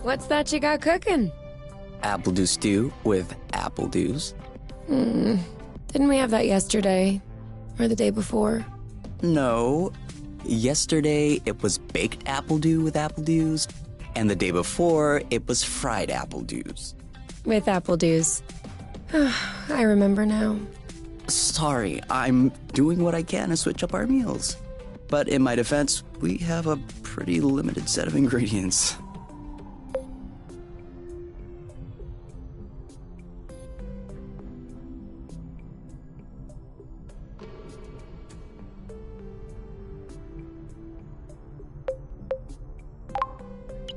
What's that you got cooking? Apple dew stew with apple dews. Didn't we have that yesterday? Or the day before? No. Yesterday, it was baked apple dew with apple dews. And the day before, it was fried apple dews. With apple dews. I remember now. Sorry, I'm doing what I can to switch up our meals. But in my defense, we have a pretty limited set of ingredients.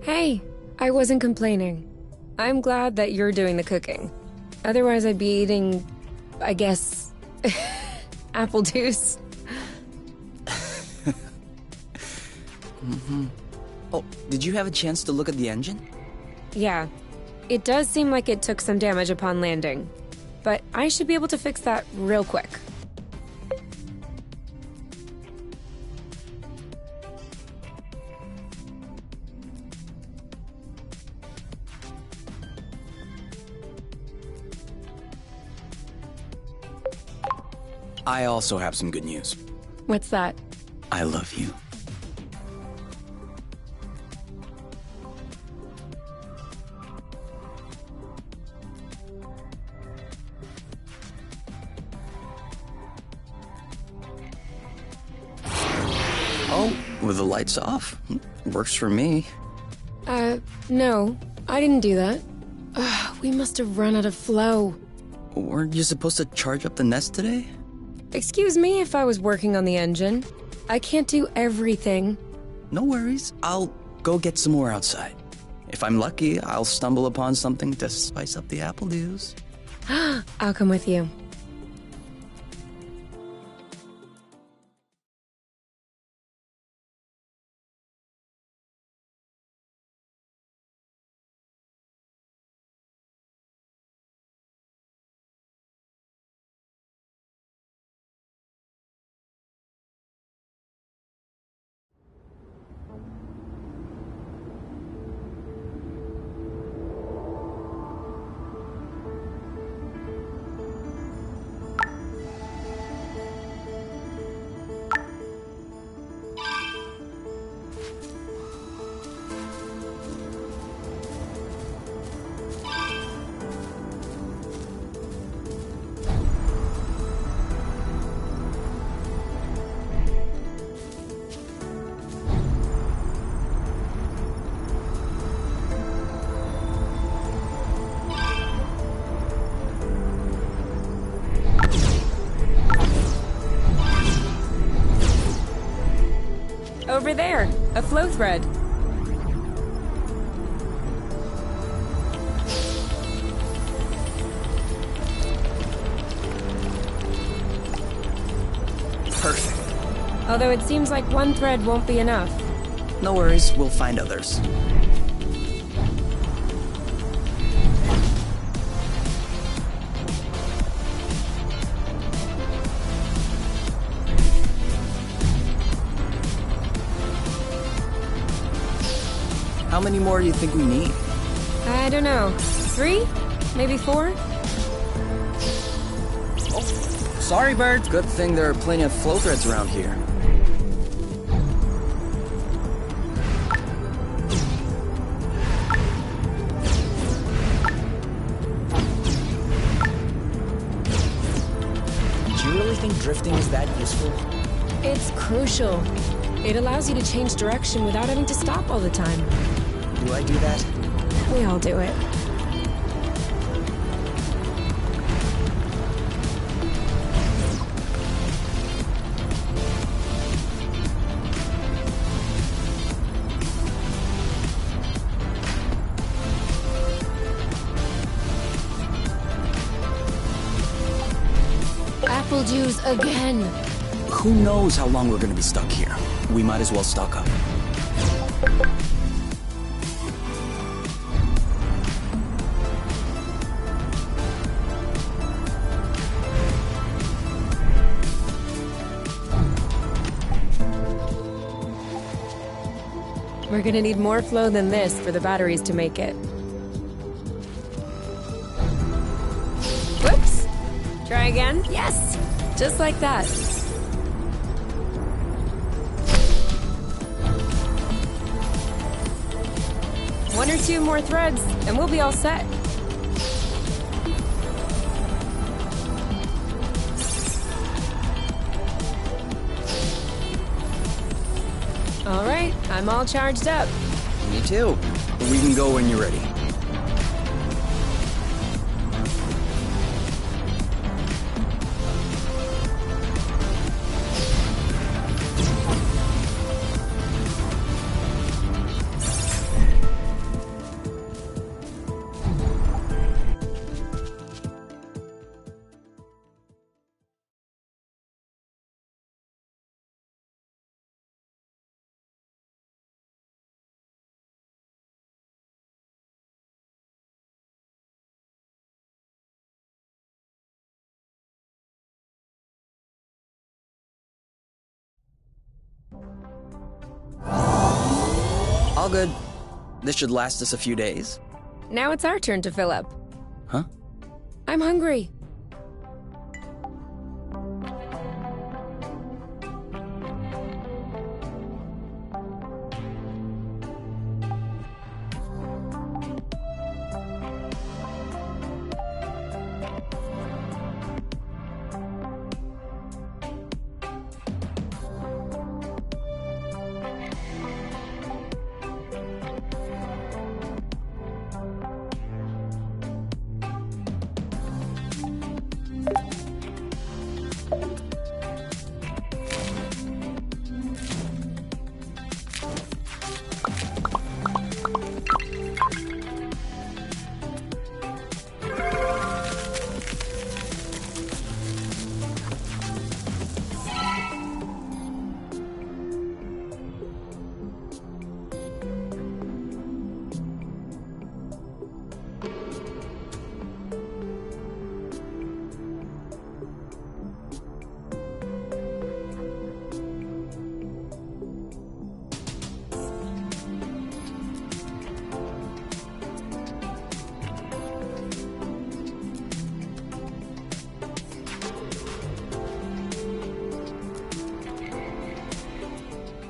Hey, I wasn't complaining. I'm glad that you're doing the cooking. Otherwise, I'd be eating, I guess, apple juice. Oh, did you have a chance to look at the engine? Yeah, it does seem like it took some damage upon landing. But I should be able to fix that real quick. I also have some good news. What's that? I love you. Oh, with the lights off? Works for me. No. I didn't do that. We must have run out of flow. Weren't you supposed to charge up the nest today? Excuse me if I was working on the engine. I can't do everything. No worries. I'll go get some more outside. If I'm lucky, I'll stumble upon something to spice up the apple dews. I'll come with you. over there, a flow thread. Perfect. Although it seems like one thread won't be enough. No worries, we'll find others. How many more do you think we need? I don't know. 3? Maybe 4? Oh, sorry, bird. Good thing there are plenty of flow threads around here. Do you really think drifting is that useful? It's crucial. It allows you to change direction without having to stop all the time. Do I do that? We all do it. Apple juice again. Who knows how long we're gonna be stuck here? We might as well stock up. We're gonna need more flow than this for the batteries to make it. Whoops! Try again? Yes! Just like that. One or two more threads, and we'll be all set. All right, I'm all charged up. Me too. We can go when you're ready. All good. This should last us a few days. Now it's our turn to fill up. Huh? I'm hungry.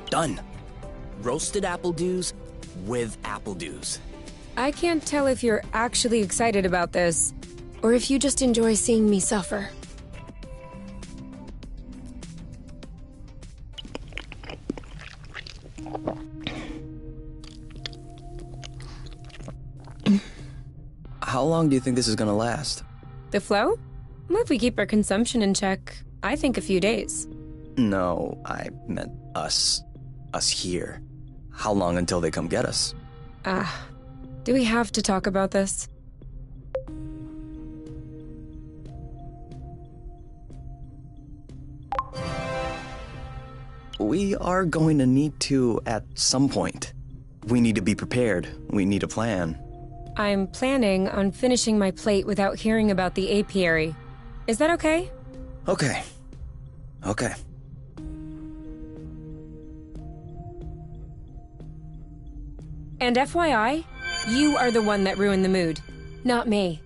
Done. Roasted apple dews with apple dews. I can't tell if you're actually excited about this, or if you just enjoy seeing me suffer. How long do you think this is gonna last? The flow? Well, if we keep our consumption in check, I think a few days. No, I meant us. us here. How long until they come get us? Do we have to talk about this? We are going to need to at some point. We need to be prepared. We need a plan. I'm planning on finishing my plate without hearing about the apiary. Is that okay? Okay. Okay. And FYI, you are the one that ruined the mood, not me.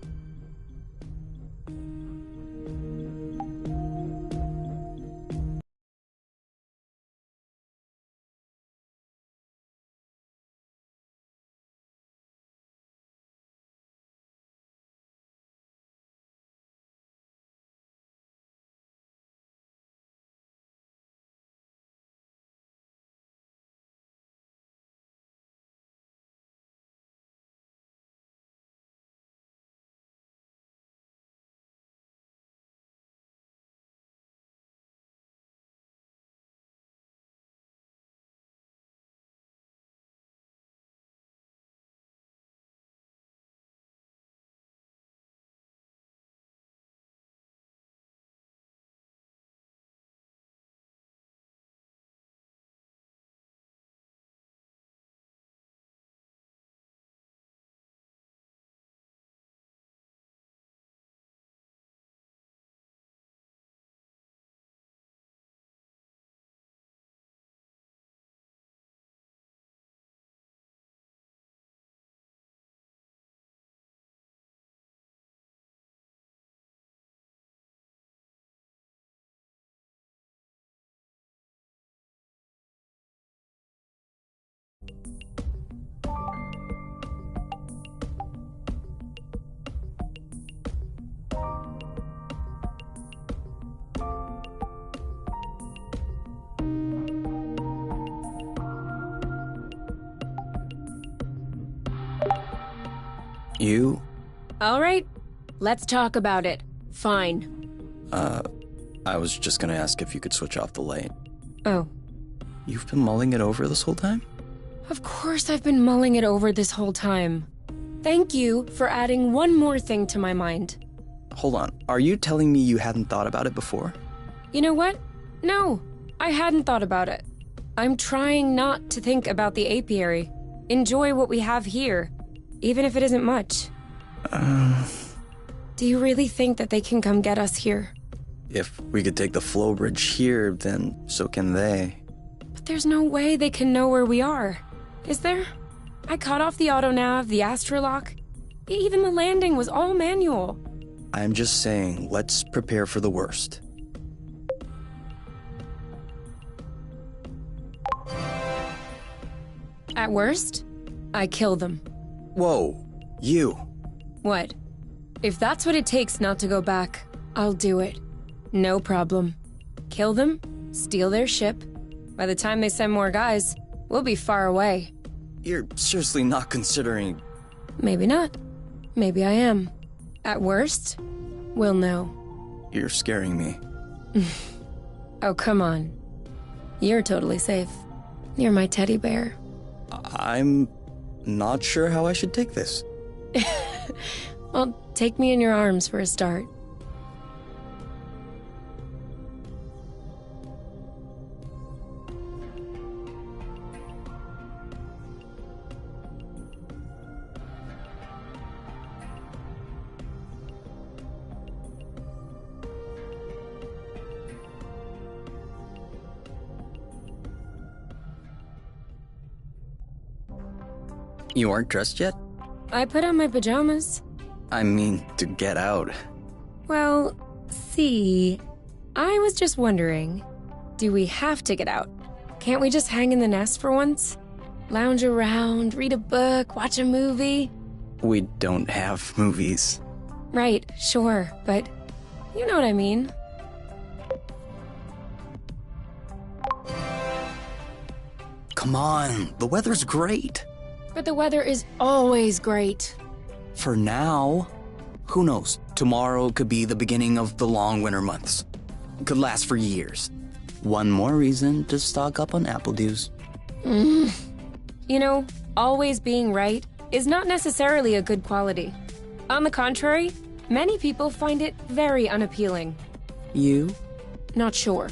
You? All right, let's talk about it. Fine. I was just gonna ask if you could switch off the light. Oh. You've been mulling it over this whole time? Of course I've been mulling it over this whole time. Thank you for adding one more thing to my mind. Hold on, are you telling me you hadn't thought about it before? You know what? No, I hadn't thought about it. I'm trying not to think about the apiary. Enjoy what we have here, even if it isn't much. Do you really think that they can come get us here? If we could take the flow bridge here, then so can they. But there's no way they can know where we are. Is there? I cut off the auto-nav, the astrolock. Even the landing was all manual. I'm just saying, let's prepare for the worst. At worst, I kill them. Whoa, you. What? If that's what it takes not to go back, I'll do it. No problem. Kill them, steal their ship. By the time they send more guys, we'll be far away. You're seriously not considering... Maybe not. Maybe I am. At worst, we'll know. You're scaring me. Oh, come on. You're totally safe. You're my teddy bear. I'm not sure how I should take this. Well, take me in your arms for a start. You aren't dressed yet? I put on my pajamas. I mean, to get out. Well, see, I was just wondering, do we have to get out? Can't we just hang in the nest for once? Lounge around, read a book, watch a movie? We don't have movies. Right, sure, but you know what I mean. Come on, the weather's great. But the weather is always great. For now. Who knows? Tomorrow could be the beginning of the long winter months. Could last for years. One more reason to stock up on apple juice. You know, always being right is not necessarily a good quality. On the contrary, many people find it very unappealing. You? Not sure.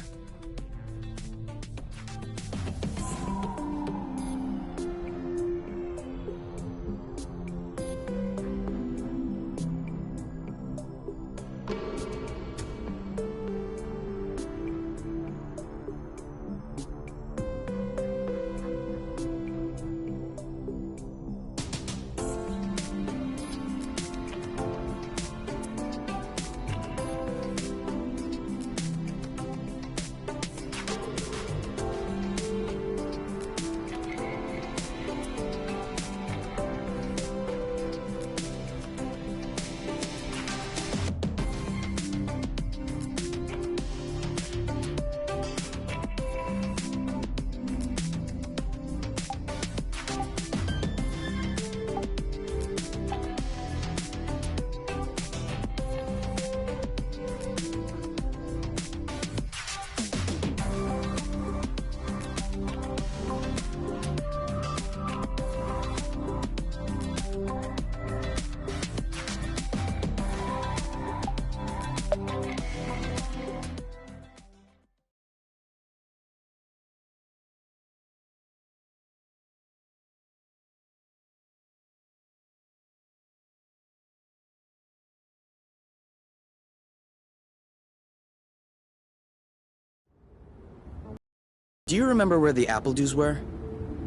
Do you remember where the apple juice were?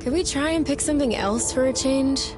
Could we try and pick something else for a change?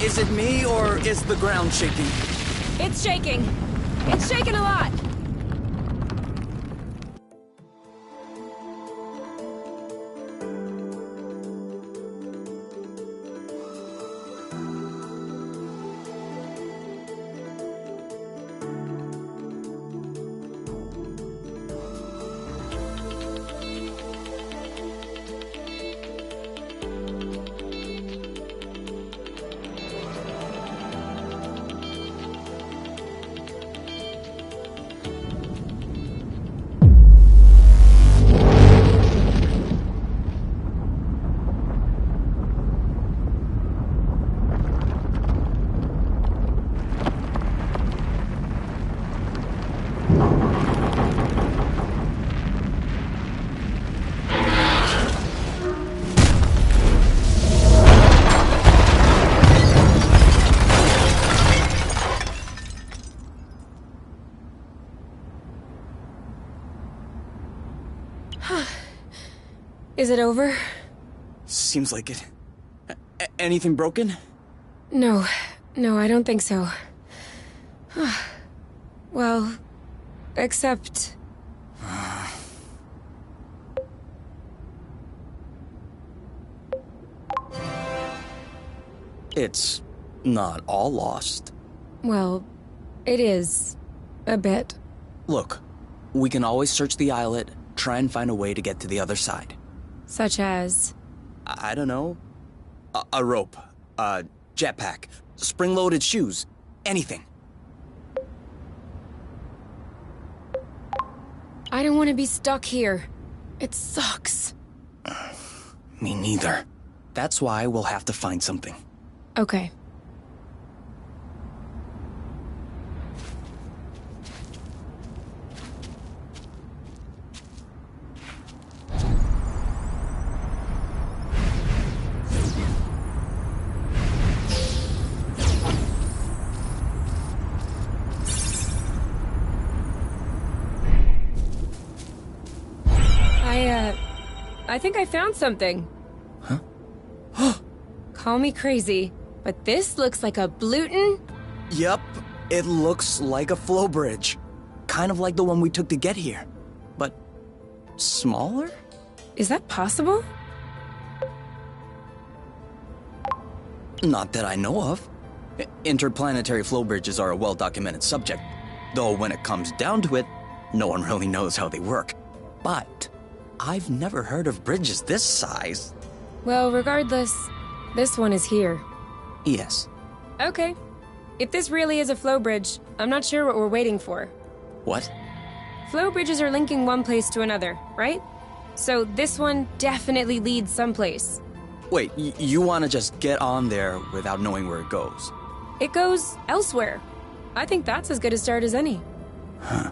Is it me, or is the ground shaking? It's shaking. It's shaking a lot. Is it over? Seems like it. Anything broken? No, I don't think so. Well, except... It's not all lost. Well, it is. A bit. Look, we can always search the islet, try and find a way to get to the other side. Such as... I don't know. A rope, a jetpack, spring-loaded shoes, anything. I don't want to be stuck here. It sucks. Me neither. That's why we'll have to find something. Okay. I think I found something. Huh? Call me crazy, but this looks like a Bluton. Yup, it looks like a flow bridge. Kind of like the one we took to get here. But smaller? Is that possible? Not that I know of. Interplanetary flow bridges are a well-documented subject, though when it comes down to it, no one really knows how they work. But I've never heard of bridges this size. Well, regardless, this one is here. Yes. Okay. If this really is a flow bridge, I'm not sure what we're waiting for. What? Flow bridges are linking one place to another, right? So this one definitely leads someplace. Wait, you want to just get on there without knowing where it goes? It goes elsewhere. I think that's as good a start as any. Huh.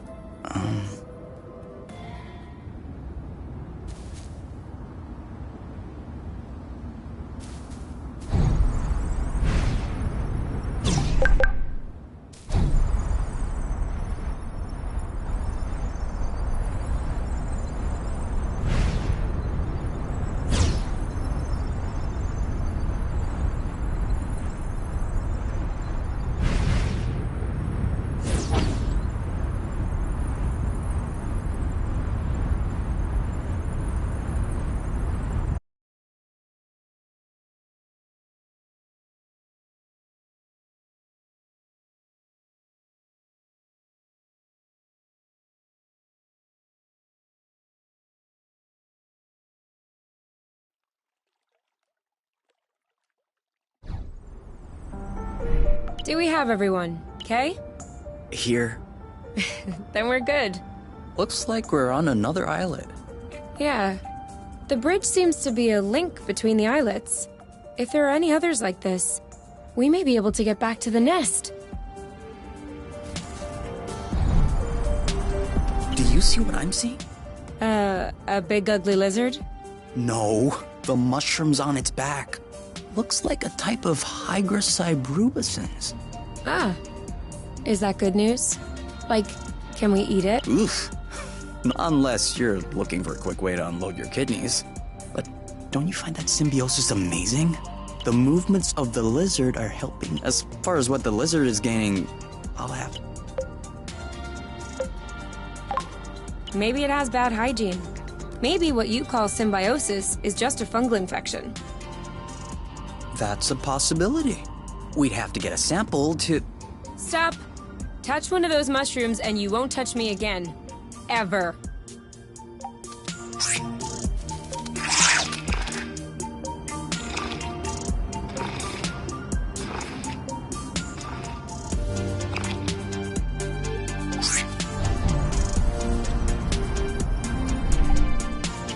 Do we have everyone, okay? Here. Then we're good. Looks like we're on another islet. Yeah. The bridge seems to be a link between the islets. If there are any others like this, we may be able to get back to the nest. Do you see what I'm seeing? A big ugly lizard? No, the mushrooms on its back. Looks like a type of hygroscybrubicins. Ah. Is that good news? Like, can we eat it? Oof. Unless you're looking for a quick way to unload your kidneys. But don't you find that symbiosis amazing? The movements of the lizard are helping. As far as what the lizard is gaining, I'll have. Maybe it has bad hygiene. Maybe what you call symbiosis is just a fungal infection. That's a possibility. We'd have to get a sample to... Stop! Touch one of those mushrooms and you won't touch me again. Ever.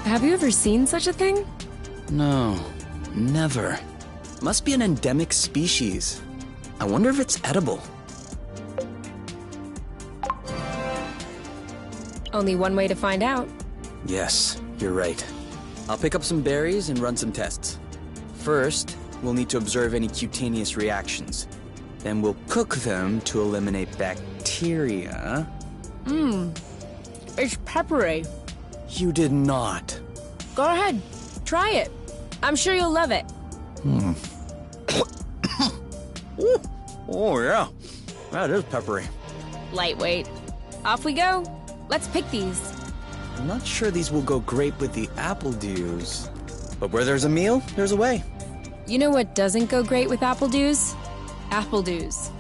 Have you ever seen such a thing? No, never. Must be an endemic species. I wonder if it's edible. Only one way to find out. Yes, you're right. I'll pick up some berries and run some tests. First, we'll need to observe any cutaneous reactions. Then we'll cook them to eliminate bacteria. It's peppery. You did not. Go ahead, try it. I'm sure you'll love it. Oh yeah, that is peppery. Lightweight. Off we go. Let's pick these. I'm not sure these will go great with the apple dews. But where there's a meal, there's a way. You know what doesn't go great with apple dews? Apple dews.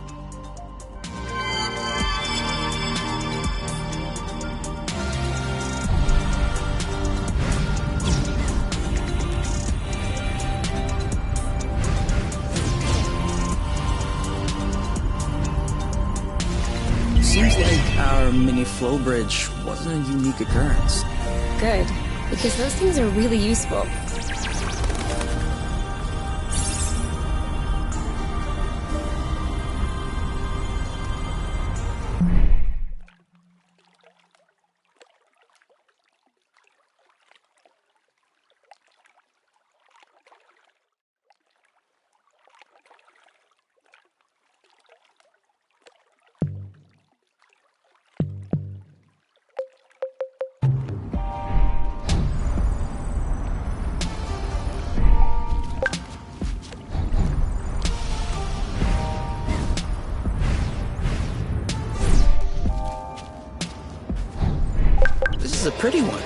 Seems like our mini flow bridge wasn't a unique occurrence. Good, because those things are really useful. This is a pretty one.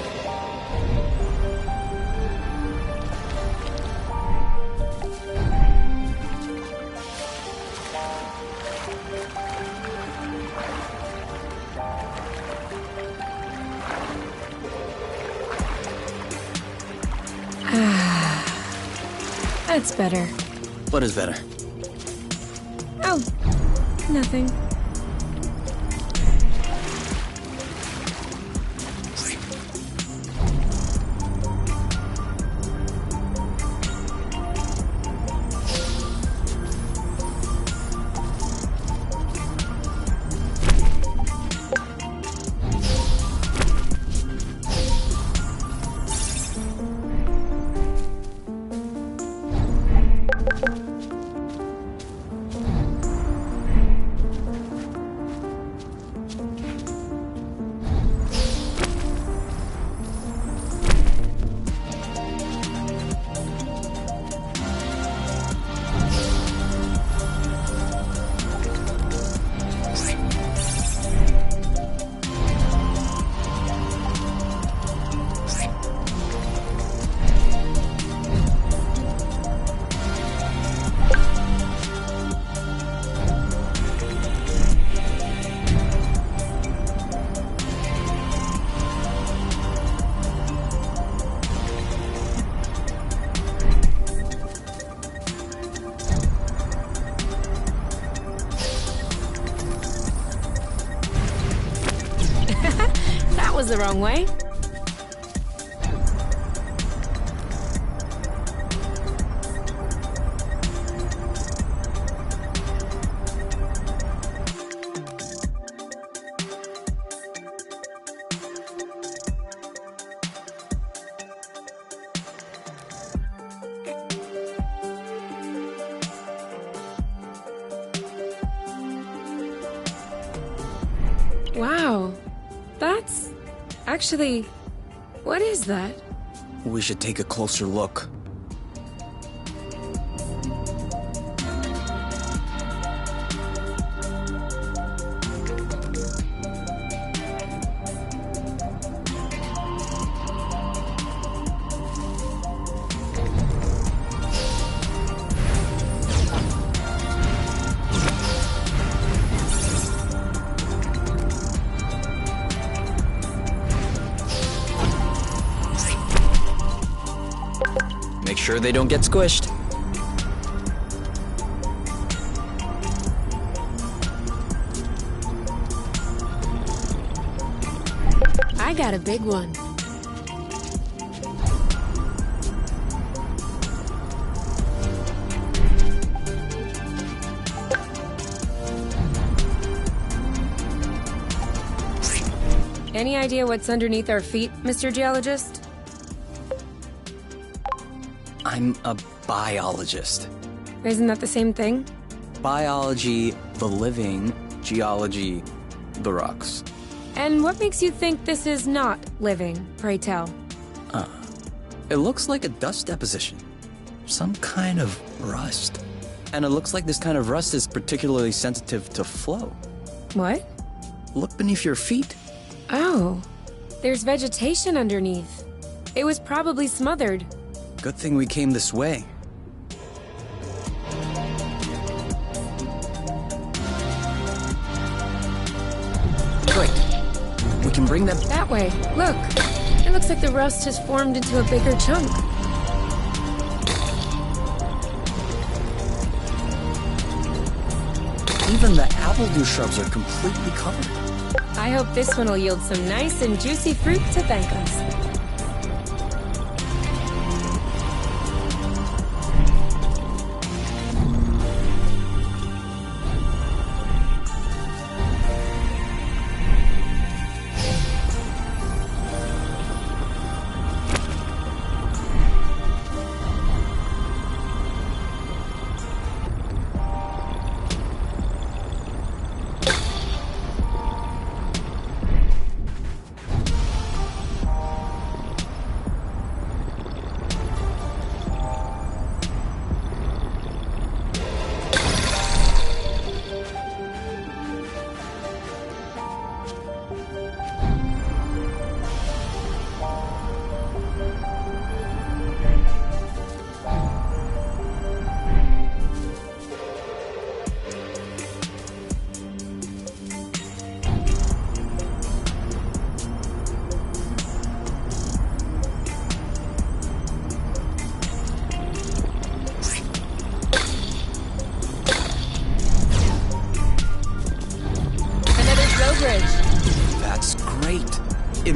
That's better. What is better? Oh, nothing. That was the wrong way. Wow, that's actually, what is that? We should take a closer look. Make sure they don't get squished. I got a big one. Any idea what's underneath our feet, Mr. Geologist? I'm a biologist. Isn't that the same thing? Biology, the living, geology, the rocks. And what makes you think this is not living, pray tell? It looks like a dust deposition. Some kind of rust. And it looks like this kind of rust is particularly sensitive to flow. What? Look beneath your feet. Oh, there's vegetation underneath. It was probably smothered. Good thing we came this way. Great. We can bring them... That way. Look. It looks like the rust has formed into a bigger chunk. Even the apple juice shrubs are completely covered. I hope this one will yield some nice and juicy fruit to thank us.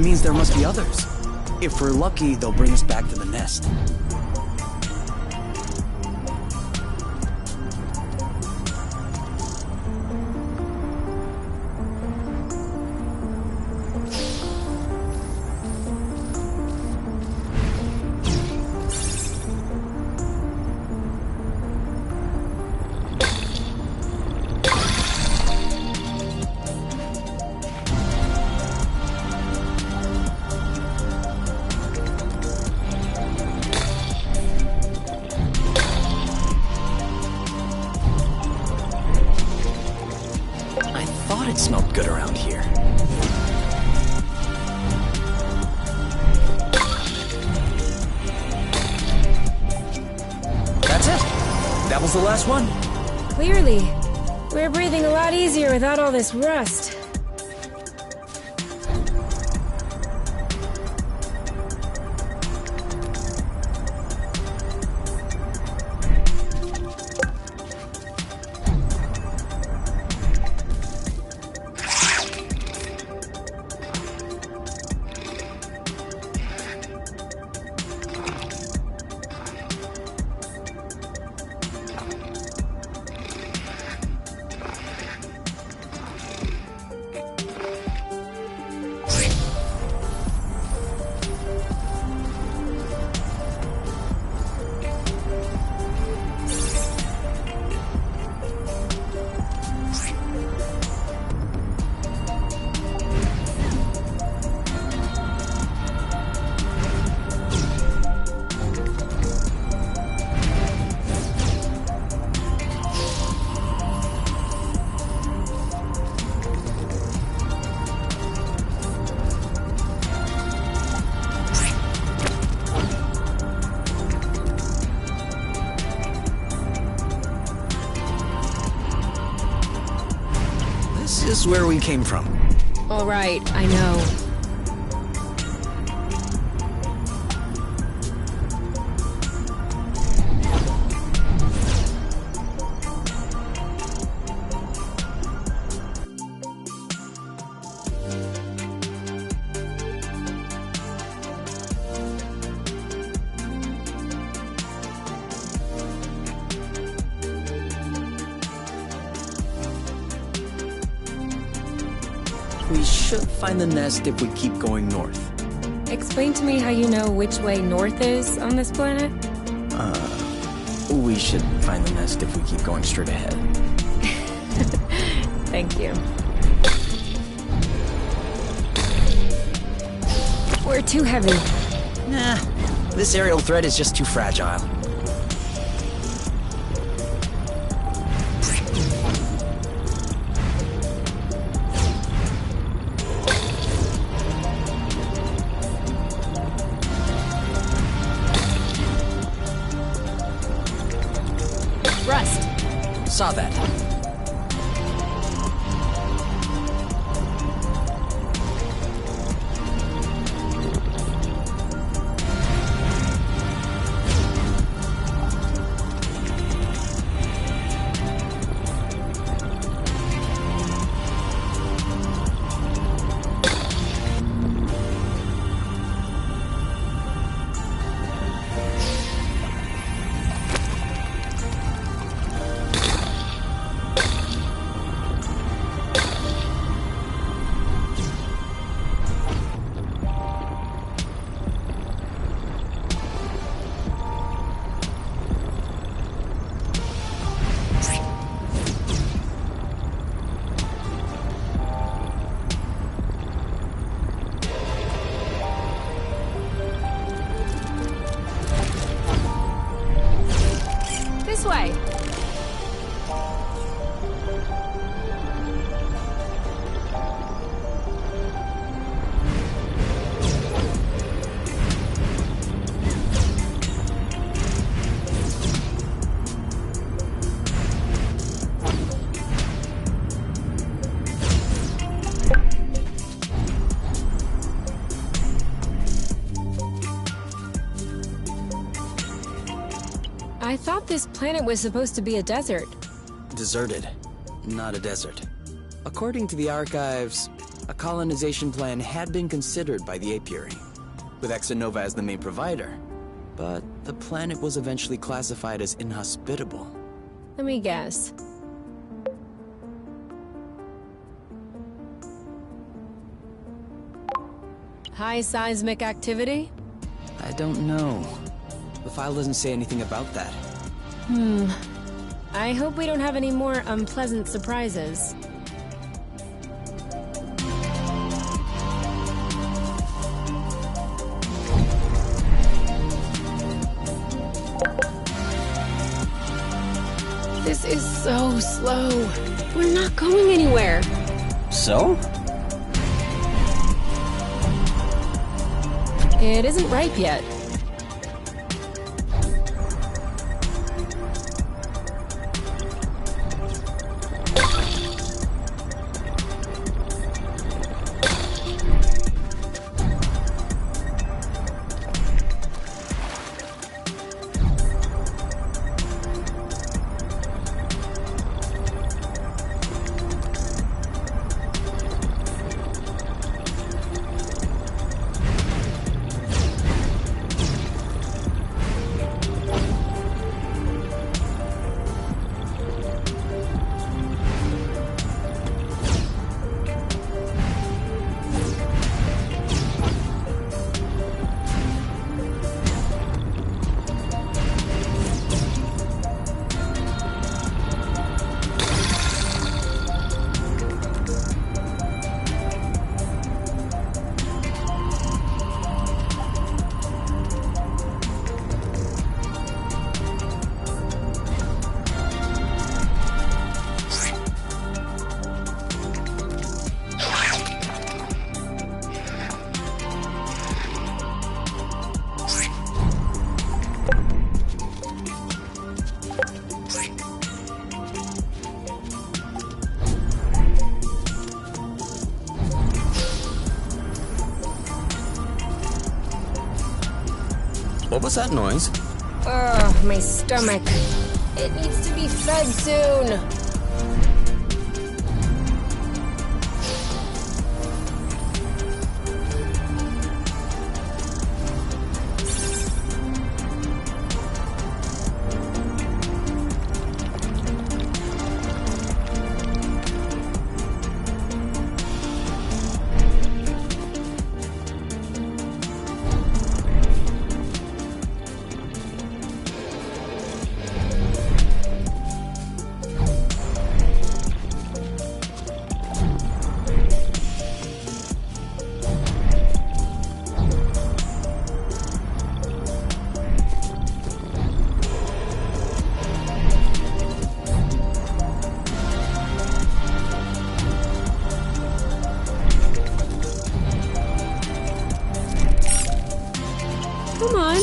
It means there must be others. If we're lucky, they'll bring us back to the nest. It smelled good around here. That's it. That was the last one. Clearly. We're breathing a lot easier without all this rust. This is where we came from. All right, I know. We should find the nest if we keep going north. Explain to me how you know which way north is on this planet? We should find the nest if we keep going straight ahead. Thank you. We're too heavy. Nah, this aerial thread is just too fragile. Rust. Saw that. This way. I thought this planet was supposed to be a desert. Deserted, not a desert. According to the archives, a colonization plan had been considered by the apiary, with Exonova as the main provider, but the planet was eventually classified as inhospitable. Let me guess. High seismic activity? I don't know. The file doesn't say anything about that. I hope we don't have any more unpleasant surprises. This is so slow. We're not going anywhere. So? It isn't ripe yet. What was that noise? Ugh, my stomach. It needs to be fed soon. Come on,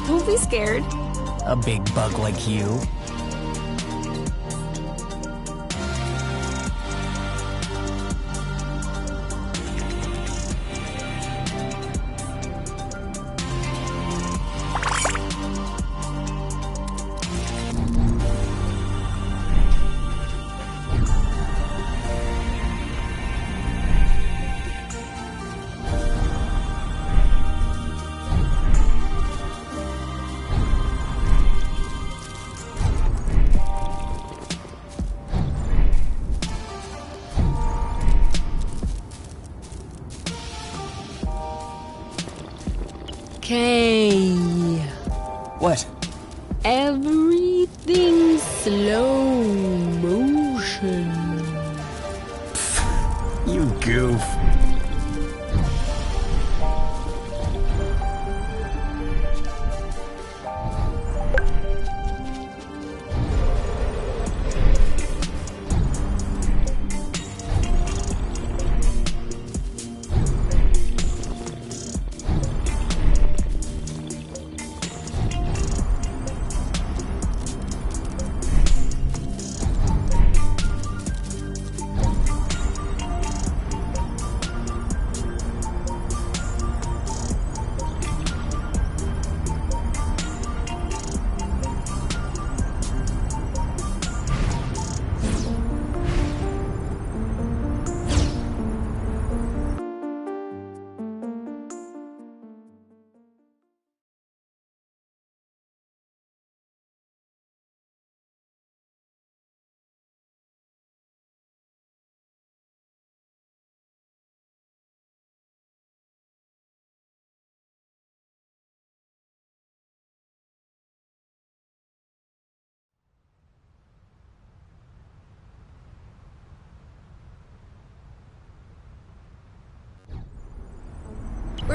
don't be scared. A big bug like you? Okay. What? Everything slow motion. You goof.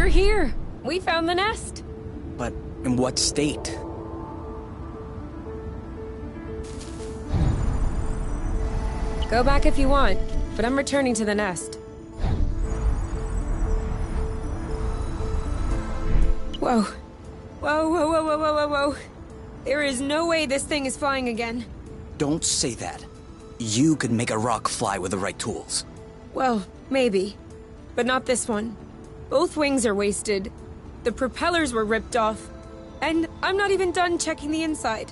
We're here. We found the nest. But in what state? Go back if you want, but I'm returning to the nest. Whoa. Whoa, whoa, whoa, whoa, whoa, whoa, whoa. There is no way this thing is flying again. Don't say that. You could make a rock fly with the right tools. Well, maybe. But not this one. Both wings are wasted. The propellers were ripped off. And I'm not even done checking the inside.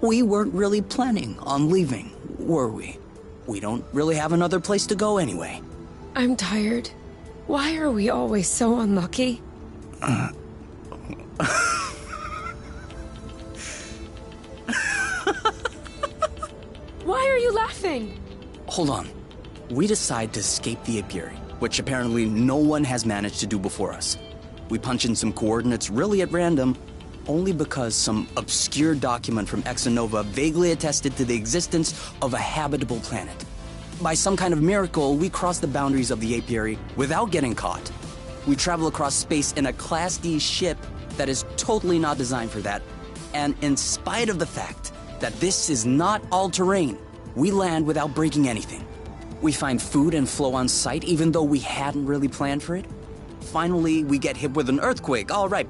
We weren't really planning on leaving, were we? We don't really have another place to go anyway. I'm tired. Why are we always so unlucky? Why are you laughing? Hold on. We decide to escape the apiary, which apparently no one has managed to do before us. We punch in some coordinates really at random, only because some obscure document from Exonova vaguely attested to the existence of a habitable planet. By some kind of miracle, we cross the boundaries of the apiary without getting caught. We travel across space in a Class D ship that is totally not designed for that. And in spite of the fact that this is not all-terrain, we land without breaking anything. We find food and flow on site even though we hadn't really planned for it. Finally, we get hit with an earthquake, all right,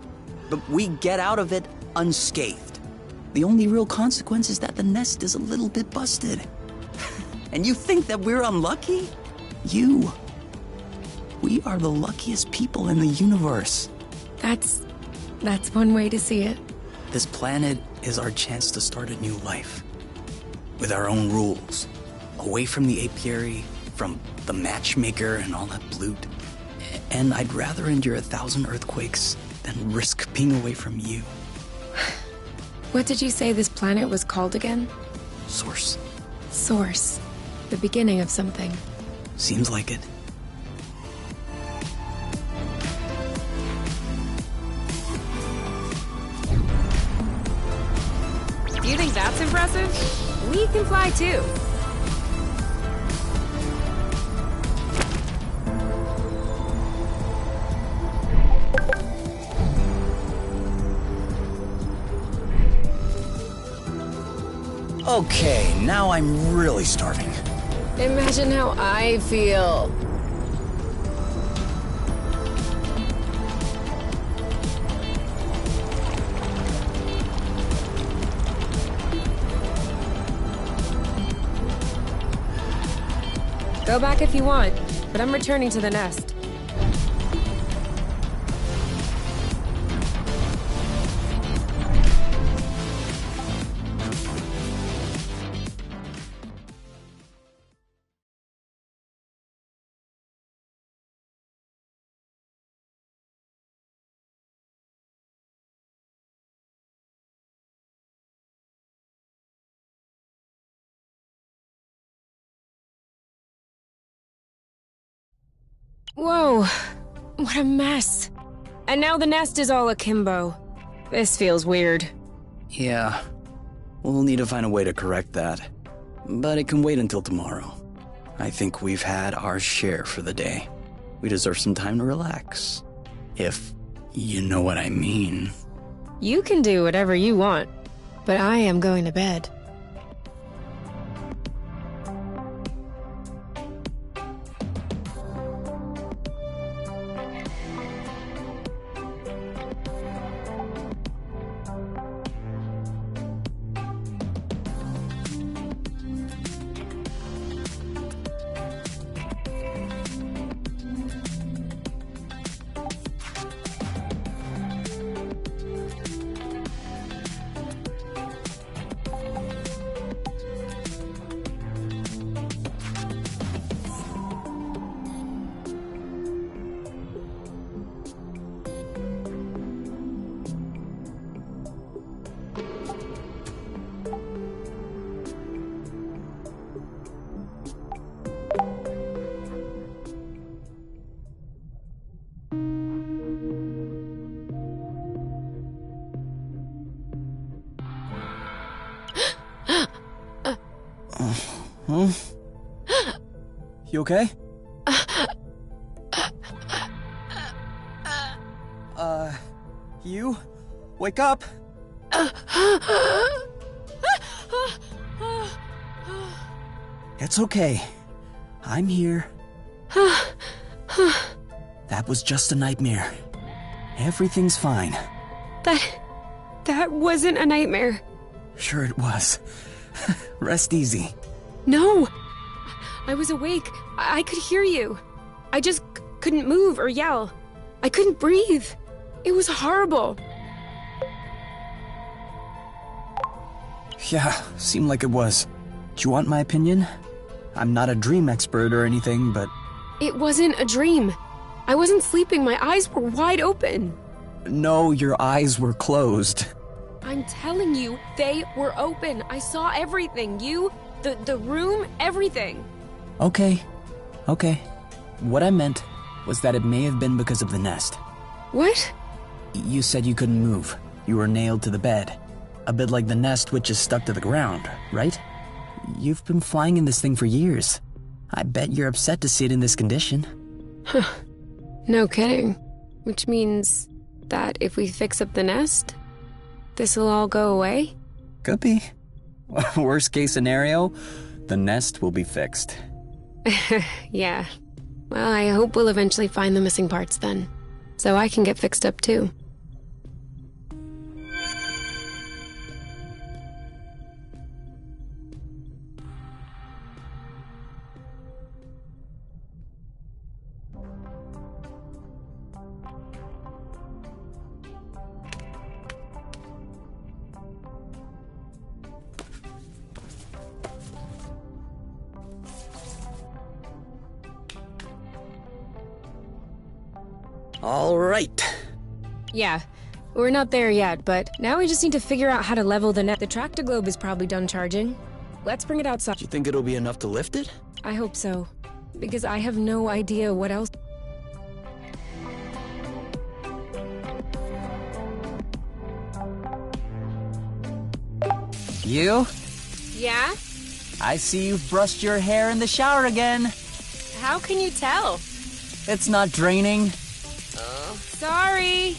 but we get out of it unscathed. The only real consequence is that the nest is a little bit busted. And you think that we're unlucky? We are the luckiest people in the universe. That's one way to see it. This planet is our chance to start a new life. With our own rules. Away from the apiary, from the matchmaker and all that loot. And I'd rather endure 1,000 earthquakes than risk being away from you. What did you say this planet was called again? Source. Source. The beginning of something. Seems like it. Do you think that's impressive? We can fly too. Okay, now I'm really starving. Imagine how I feel. Go back if you want, but I'm returning to the nest. Whoa, what a mess. And now the nest is all akimbo. This feels weird. Yeah, we'll need to find a way to correct that. But it can wait until tomorrow. I think we've had our share for the day. We deserve some time to relax. If you know what I mean. You can do whatever you want, but I am going to bed. Huh? You okay? wake up! It's okay. I'm here. That was just a nightmare. Everything's fine. That wasn't a nightmare. Sure it was. Rest easy. No! I was awake. I could hear you. I just couldn't move or yell. I couldn't breathe. It was horrible. Yeah, seemed like it was. Do you want my opinion? I'm not a dream expert or anything, but... It wasn't a dream. I wasn't sleeping. My eyes were wide open. No, your eyes were closed. I'm telling you, they were open. I saw everything. You, the room, everything. Okay. What I meant was that it may have been because of the nest. What? You said you couldn't move. You were nailed to the bed. A bit like the nest which is stuck to the ground, right? You've been flying in this thing for years. I bet you're upset to see it in this condition. Huh. No kidding. Which means that if we fix up the nest, this'll all go away? Could be. Worst case scenario, the nest will be fixed. Yeah. Well, I hope we'll eventually find the missing parts then, so I can get fixed up too. All right. Yeah, we're not there yet, but now we just need to figure out how to level the net. The tractor globe is probably done charging. Let's bring it outside. Do you think it'll be enough to lift it? I hope so, because I have no idea what else. You? Yeah? I see you've brushed your hair in the shower again. How can you tell? It's not draining. Oh, sorry.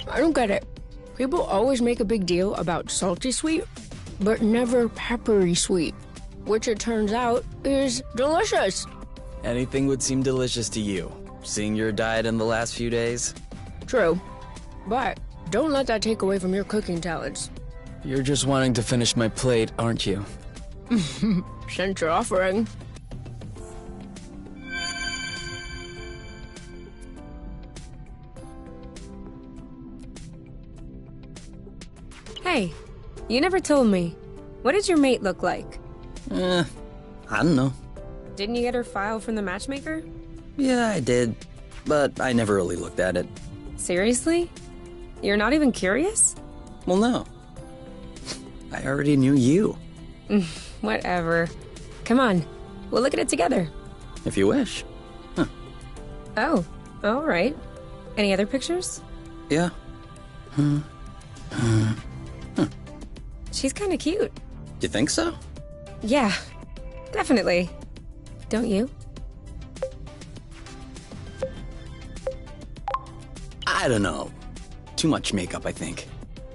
I don't get it. People always make a big deal about salty sweet, but never peppery sweet, which it turns out is delicious. Anything would seem delicious to you, seeing your diet in the last few days. True, but don't let that take away from your cooking talents. You're just wanting to finish my plate, aren't you? Since you're offering. Hey, you never told me. What did your mate look like? I don't know. Didn't you get her file from the matchmaker? Yeah, I did, but I never really looked at it. Seriously? You're not even curious? Well, no. I already knew you. Whatever. Come on, we'll look at it together. If you wish. Huh. Oh, all right. Any other pictures? Yeah. She's kind of cute. You think so? Yeah, definitely. Don't you? I don't know. Too much makeup, I think.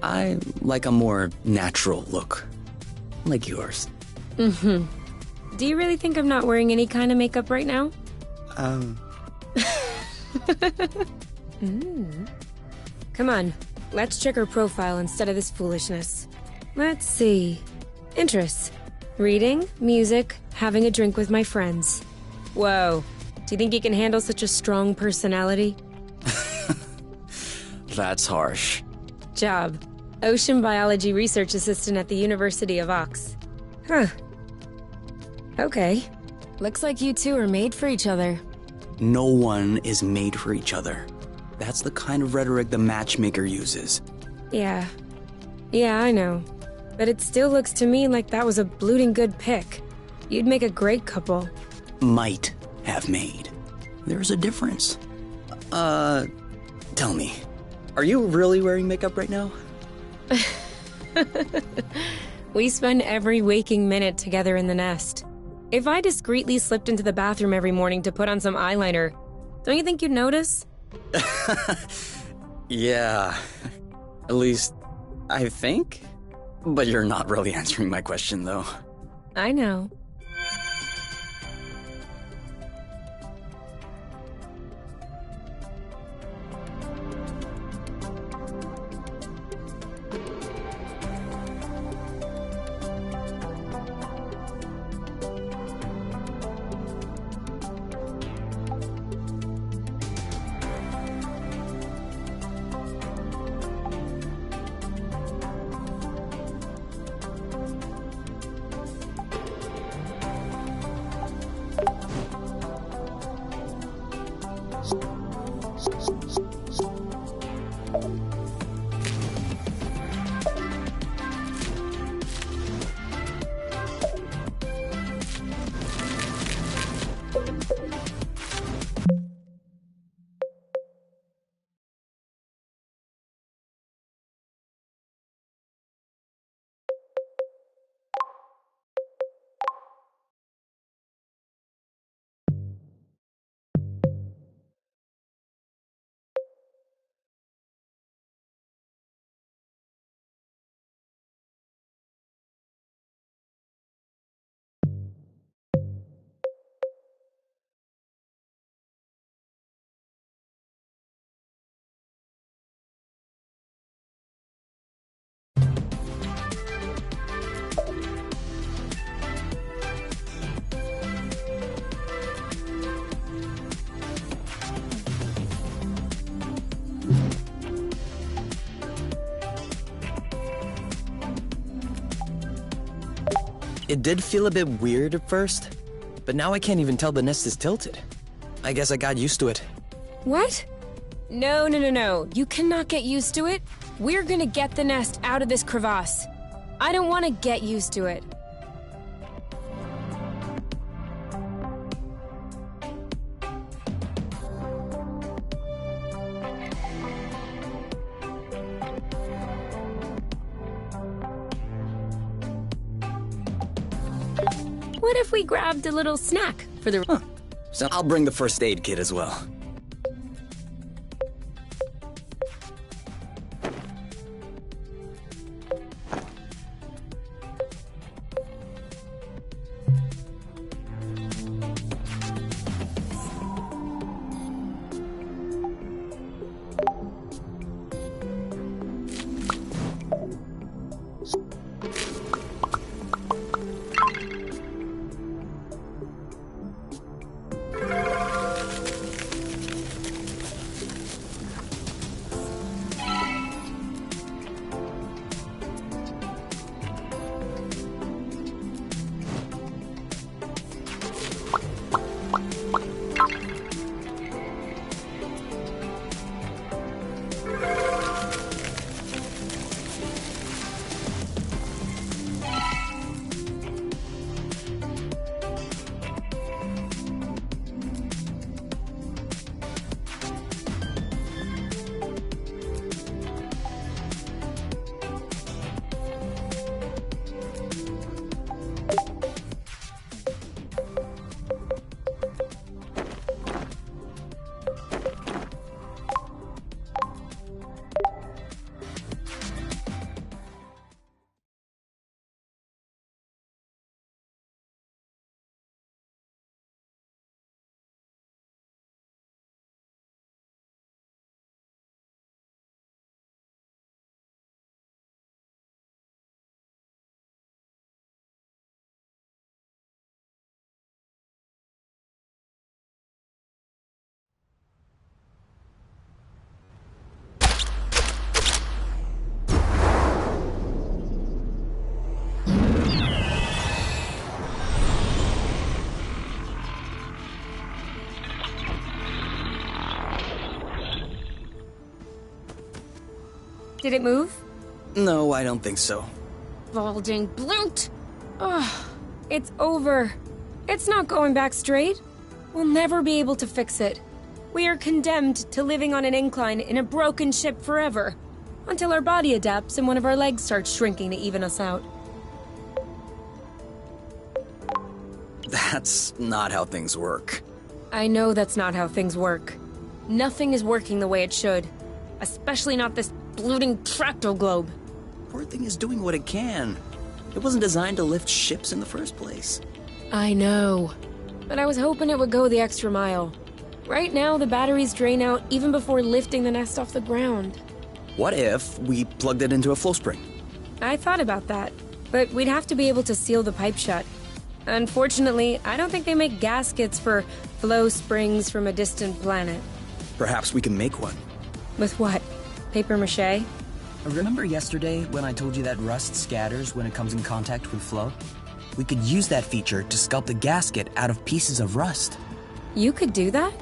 I like a more natural look. Like yours. Do you really think I'm not wearing any kind of makeup right now? Come on, let's check her profile instead of this foolishness. Let's see. Interests. Reading, music, having a drink with my friends. Whoa. Do you think you can handle such a strong personality? That's harsh. Job. Ocean biology research assistant at the University of Ox. Huh. Okay. Looks like you two are made for each other. No one is made for each other. That's the kind of rhetoric the matchmaker uses. Yeah. Yeah, I know. But it still looks to me like that was a blooting good pick. You'd make a great couple. Might have made. There's a difference. Tell me, are you really wearing makeup right now? We spend every waking minute together in the nest. If I discreetly slipped into the bathroom every morning to put on some eyeliner, don't you think you'd notice? Yeah, at least I think. But you're not really answering my question, though. I know. It did feel a bit weird at first, but now I can't even tell the nest is tilted. I guess I got used to it. What? No. You cannot get used to it. We're gonna get the nest out of this crevasse. I don't want to get used to it. What if we grabbed a little snack for the... Huh. So I'll bring the first aid kit as well. Did it move? No, I don't think so. Balding bloot! Ugh, it's over. It's not going back straight. We'll never be able to fix it. We are condemned to living on an incline in a broken ship forever, until our body adapts and one of our legs starts shrinking to even us out. That's not how things work. I know that's not how things work. Nothing is working the way it should. Especially not this bloating tractile globe. Poor thing is doing what it can. It wasn't designed to lift ships in the first place. I know. But I was hoping it would go the extra mile. Right now, the batteries drain out even before lifting the nest off the ground. What if we plugged it into a flow spring? I thought about that, but we'd have to be able to seal the pipe shut. Unfortunately, I don't think they make gaskets for flow springs from a distant planet. Perhaps we can make one. With what? Paper mache? Remember yesterday when I told you that rust scatters when it comes in contact with flow? We could use that feature to sculpt a gasket out of pieces of rust. You could do that?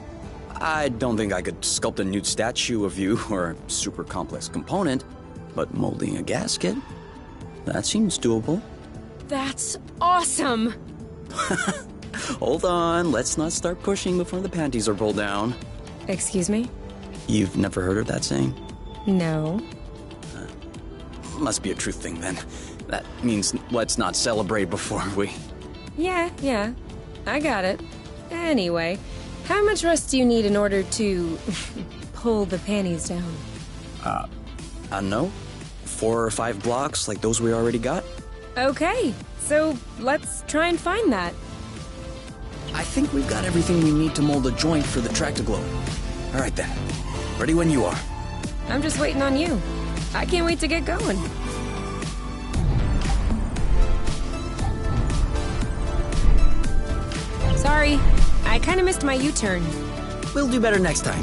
I don't think I could sculpt a nude statue of you or a super complex component, but molding a gasket? That seems doable. That's awesome! Hold on, let's not start pushing before the panties are pulled down. Excuse me? You've never heard of that saying? No. Must be a truth thing then. That means let's not celebrate before we... Yeah, I got it. Anyway, how much rust do you need in order to pull the panties down? I don't know. 4 or 5 blocks like those we already got? Okay, so let's try and find that. I think we've got everything we need to mold a joint for the tractor globe. All right then. Ready when you are. I'm just waiting on you. I can't wait to get going. Sorry, I kind of missed my U-turn. We'll do better next time.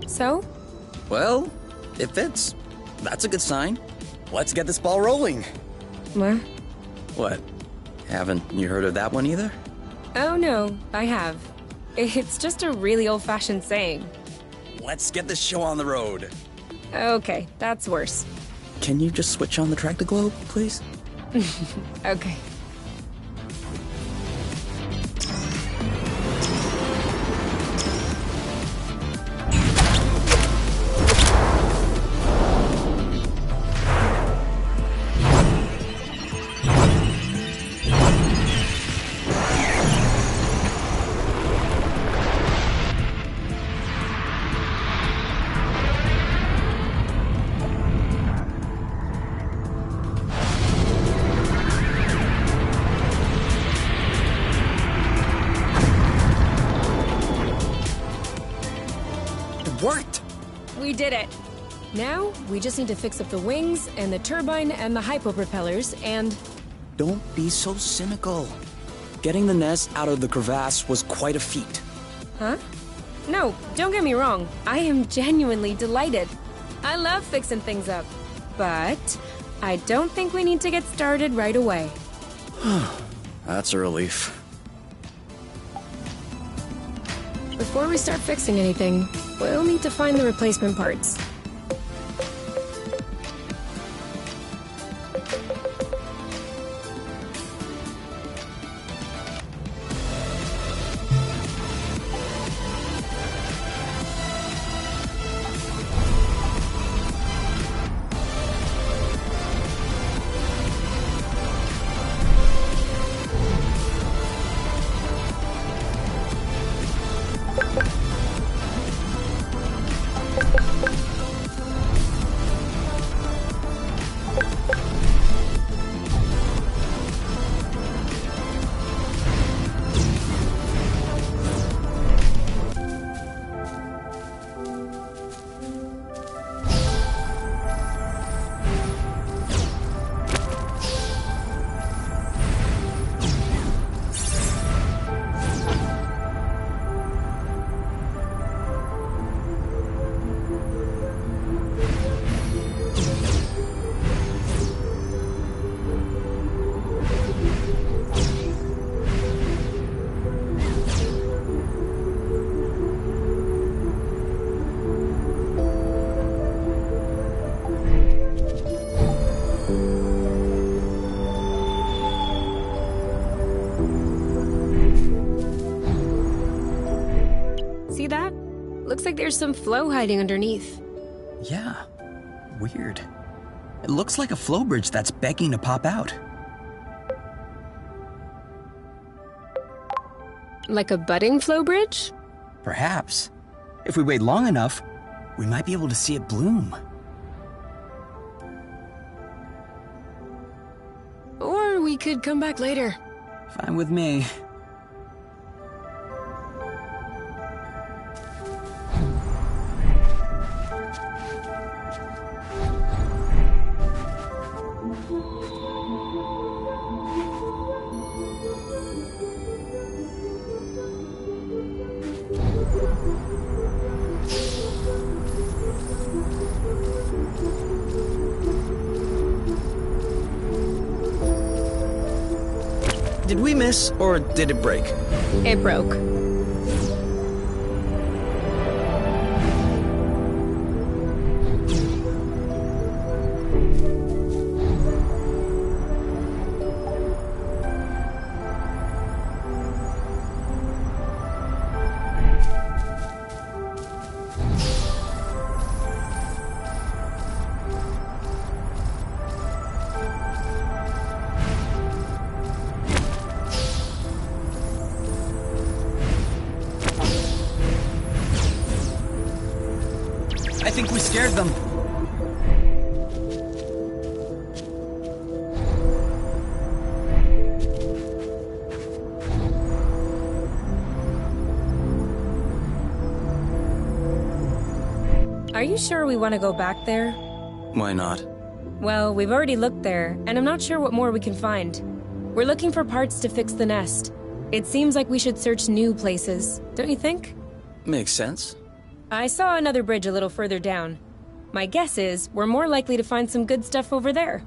So? Well, it fits. That's a good sign. Let's get this ball rolling. What? What? Haven't you heard of that one either? Oh no, I have. It's just a really old-fashioned saying. Let's get this show on the road. Okay, that's worse. Can you just switch on the tractor globe, please? Okay. Worked! We did it. Now, we just need to fix up the wings and the turbine and the hypo-propellers and... Don't be so cynical. Getting the nest out of the crevasse was quite a feat. Huh? No, don't get me wrong. I am genuinely delighted. I love fixing things up. But I don't think we need to get started right away. That's a relief. Before we start fixing anything, we'll need to find the replacement parts. there's some flow hiding underneath. Yeah, weird. It looks like a flow bridge that's begging to pop out. Like a budding flow bridge? Perhaps. If we wait long enough, we might be able to see it bloom. Or we could come back later. Fine with me. Did we miss, or did it break? It broke. I think we scared them. Are you sure we want to go back there? Why not? Well, we've already looked there, and I'm not sure what more we can find. We're looking for parts to fix the nest. It seems like we should search new places, don't you think? Makes sense. I saw another bridge a little further down. My guess is we're more likely to find some good stuff over there.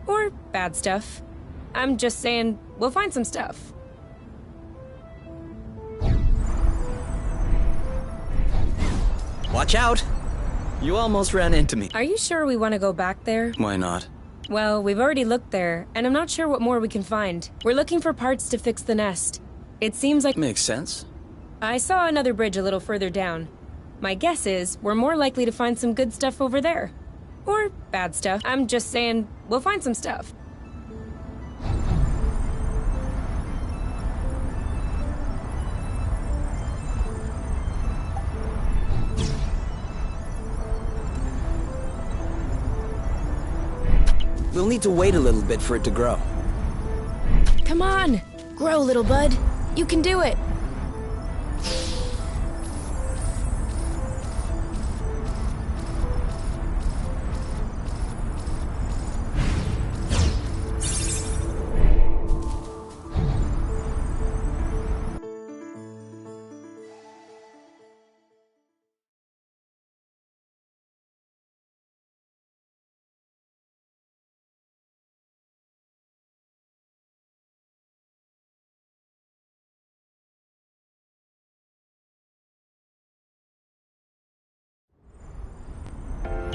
Or bad stuff. I'm just saying, we'll find some stuff. Watch out! You almost ran into me. Are you sure we want to go back there? Why not? Well, we've already looked there, and I'm not sure what more we can find. We're looking for parts to fix the nest. It seems like... Makes sense. I saw another bridge a little further down. My guess is we're more likely to find some good stuff over there. Or bad stuff. I'm just saying, we'll find some stuff. We'll need to wait a little bit for it to grow. Come on! Grow, little bud. You can do it!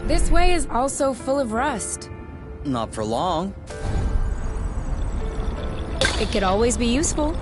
This way is also full of rust. Not for long. It could always be useful.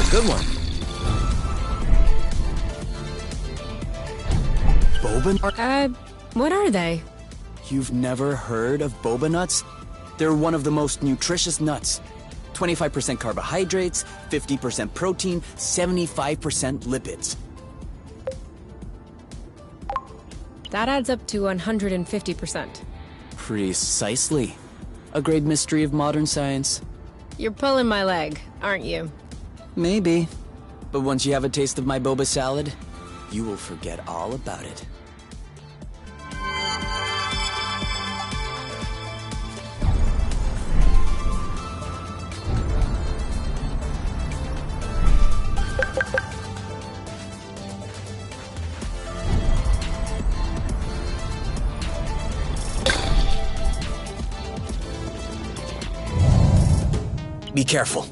Good one. Boba? What are they? You've never heard of boba nuts? They're one of the most nutritious nuts. 25% carbohydrates, 50% protein, 75% lipids. That adds up to 150%. Precisely. A great mystery of modern science. You're pulling my leg, aren't you? Maybe. But once you have a taste of my boba salad, you will forget all about it. Be careful.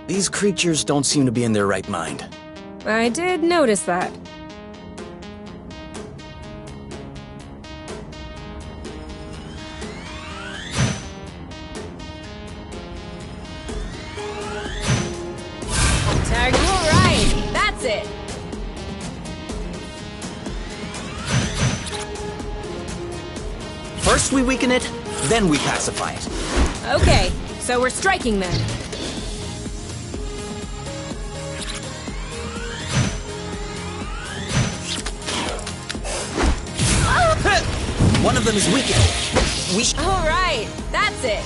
These creatures don't seem to be in their right mind. I did notice that. Tag, all right, that's it. First we weaken it, then we pacify it. Okay, so we're striking then. One of them is weakened. All right, that's it.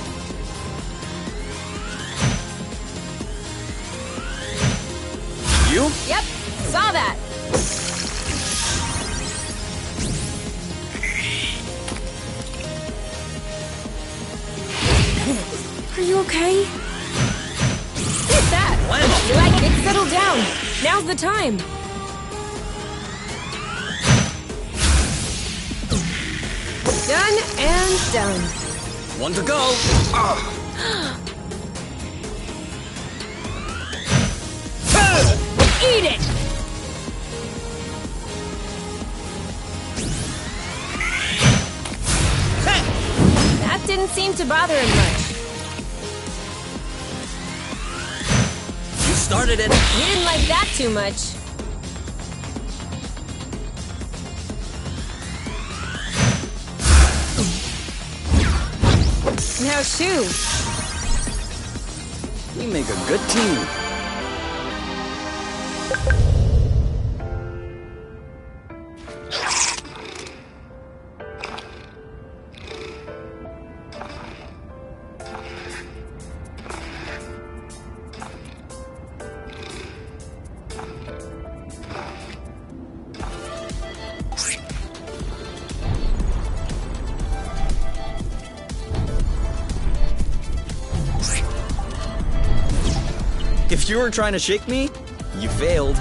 You? Yep, saw that. Are you okay? Hit that! You like it? Settle down. Now's the time. Done and done. One to go. Eat it! That didn't seem to bother him much. You started it. He didn't like that too much. Now shoo. We make a good team. If you were trying to shake me, you failed.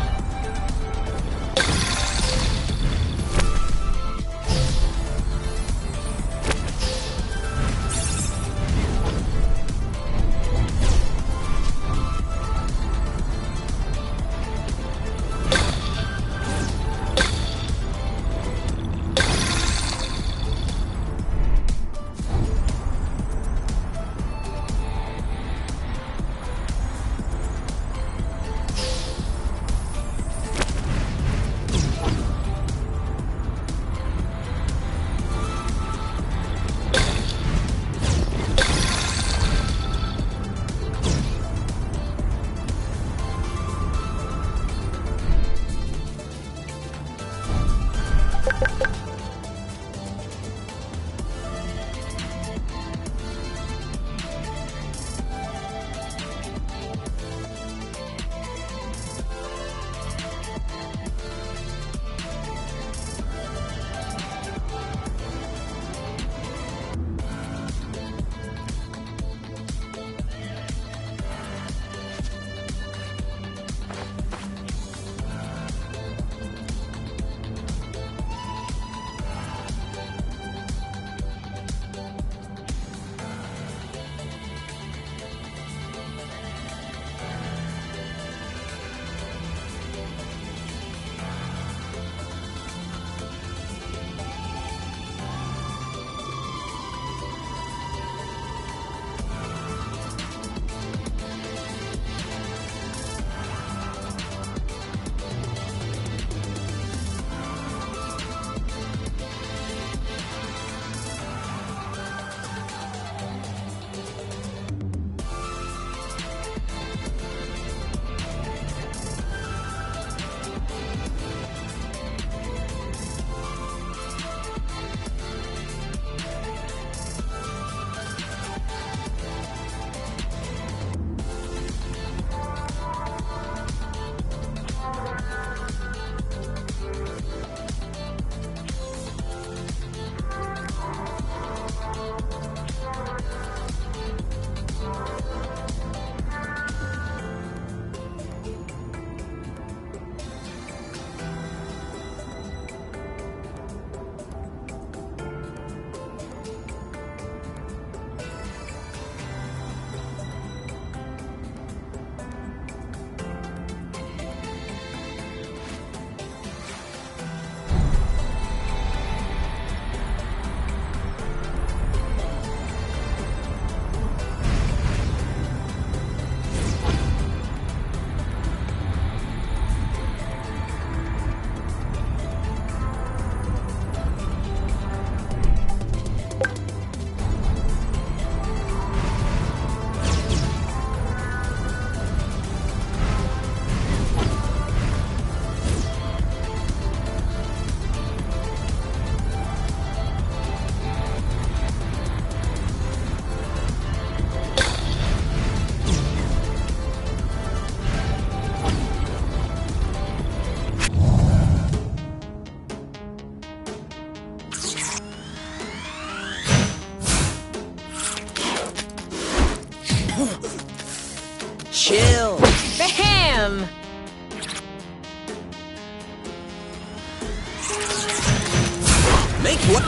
Make what?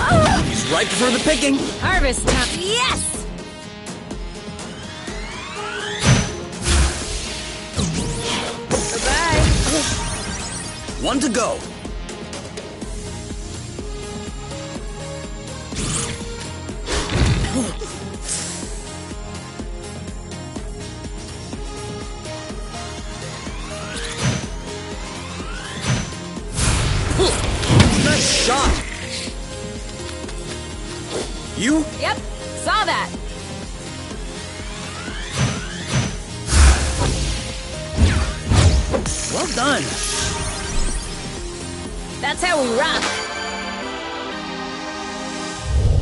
He's ripe for the picking. Harvest time. Yes! Bye-bye. One to go. Nice shot. You? Yep, saw that. Well done. That's how we rock.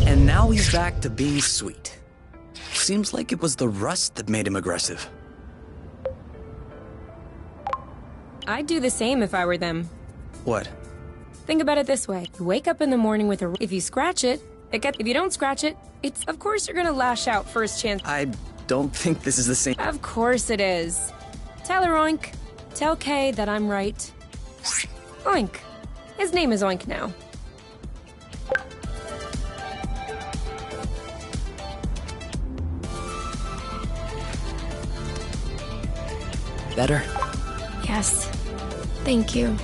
And now he's back to being sweet. Seems like it was the rust that made him aggressive. I'd do the same if I were them. What? Think about it this way. You wake up in the morning with a... If you scratch it, if you don't scratch it, it's... Of course you're gonna lash out first chance. I don't think this is the same. Of course it is. Tell her Oink. Tell Kay that I'm right. Oink. His name is Oink now. Better? Yes. Thank you.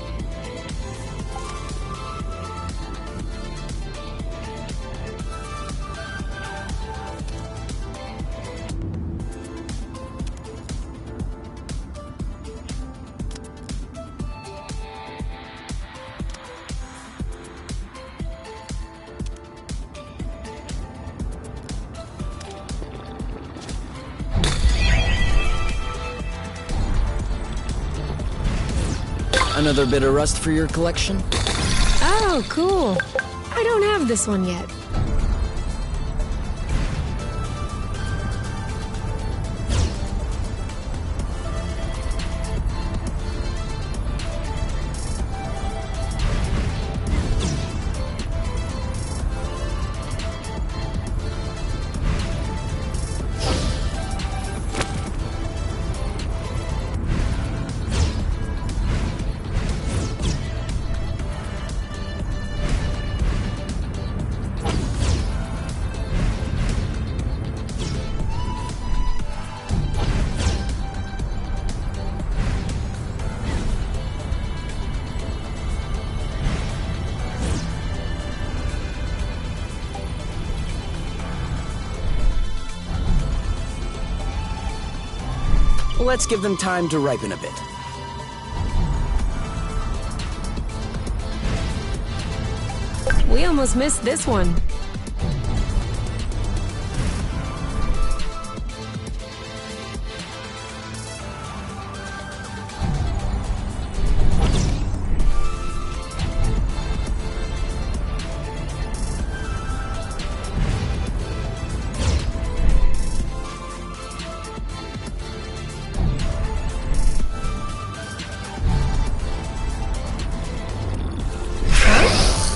Another bit of rust for your collection? Oh, cool. I don't have this one yet. Let's give them time to ripen a bit. We almost missed this one.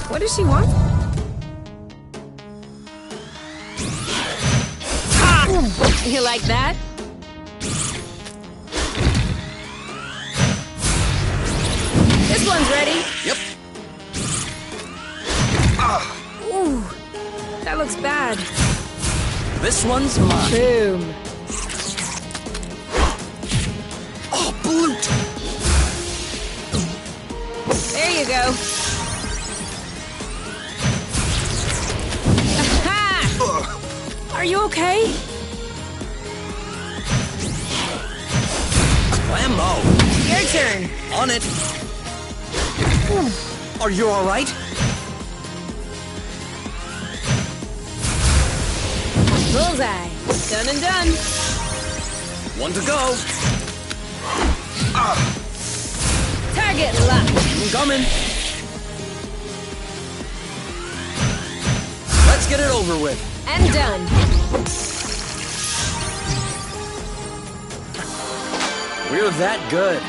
What does she want? Ah! You like that? This one's ready. Yep. Ooh, that looks bad. This one's mine. Boom. Oh, bloot! There you go. Are you okay? Lambo! Your turn. On it! Are you alright? Bullseye. Done and done. One to go. Target locked. I'm coming. Let's get it over with. And done. We're that good.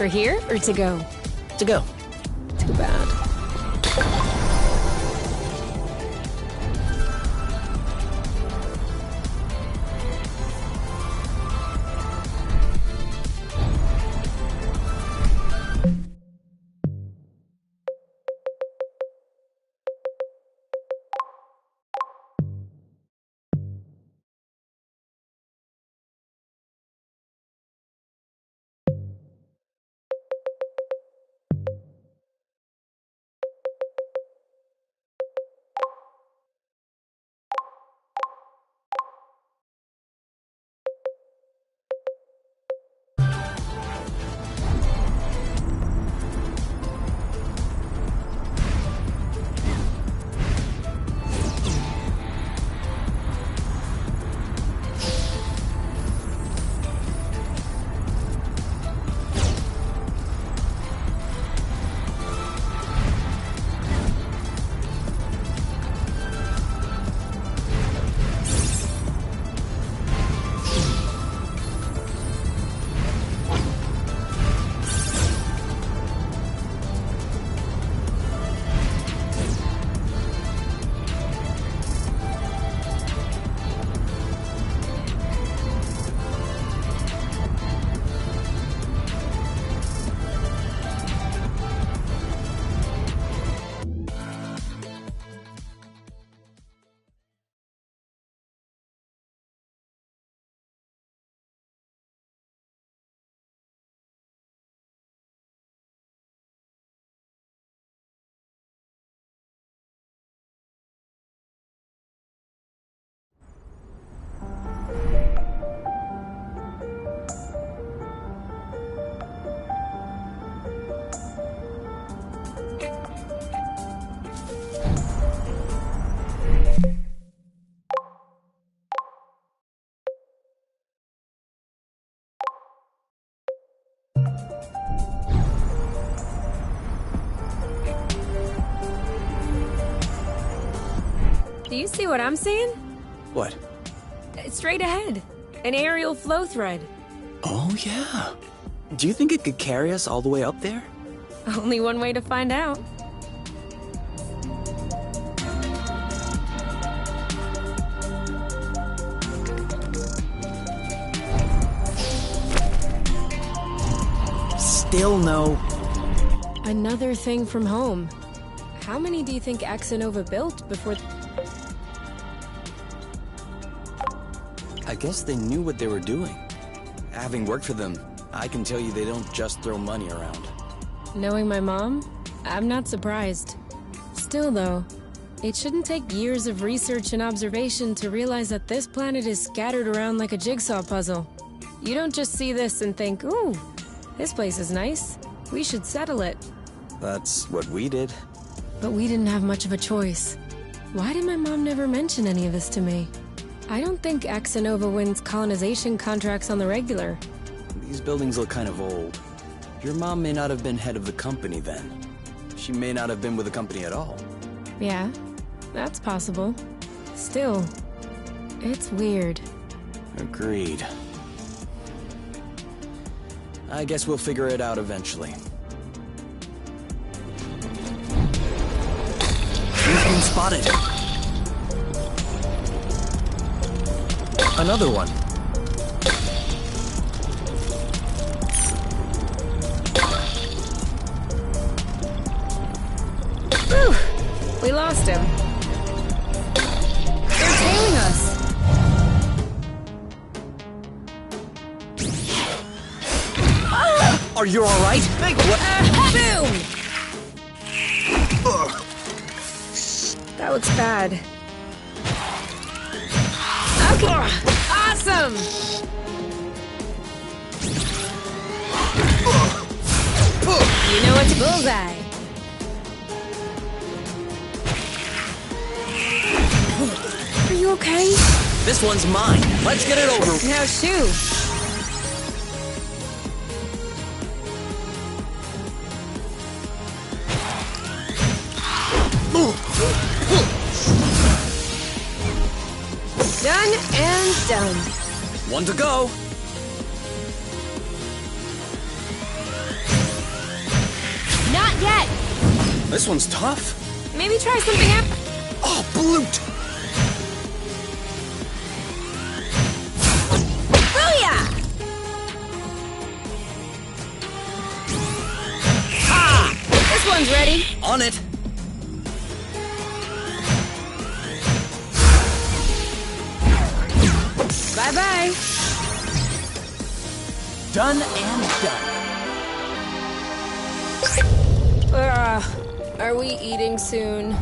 For here or to go? To go. Too bad. Do you see what I'm seeing? What? Straight ahead. An aerial flow thread. Oh, yeah. Do you think it could carry us all the way up there? Only one way to find out. Still no. Another thing from home. How many do you think Axonova built before... I guess they knew what they were doing. Having worked for them, I can tell you they don't just throw money around. Knowing my mom, I'm not surprised. Still though, it shouldn't take years of research and observation to realize that this planet is scattered around like a jigsaw puzzle. You don't just see this and think, ooh, this place is nice. We should settle it. That's what we did. But we didn't have much of a choice. Why did my mom never mention any of this to me? I don't think Axonova wins colonization contracts on the regular. These buildings look kind of old. Your mom may not have been head of the company then. She may not have been with the company at all. Yeah, that's possible. Still, it's weird. Agreed. I guess we'll figure it out eventually. He's been spotted. Another one. Whew! We lost him. They're tailing us. Are you alright? Boom! That looks bad. Okay. Awesome! You know what's bullseye. Are you okay? This one's mine. Let's get it over. Now shoo. Done and done. One to go. This one's tough. Maybe try something out. Oh, Bloot! Booyah! Ha! This one's ready. On it. Bye-bye. Done and done. Are we eating soon?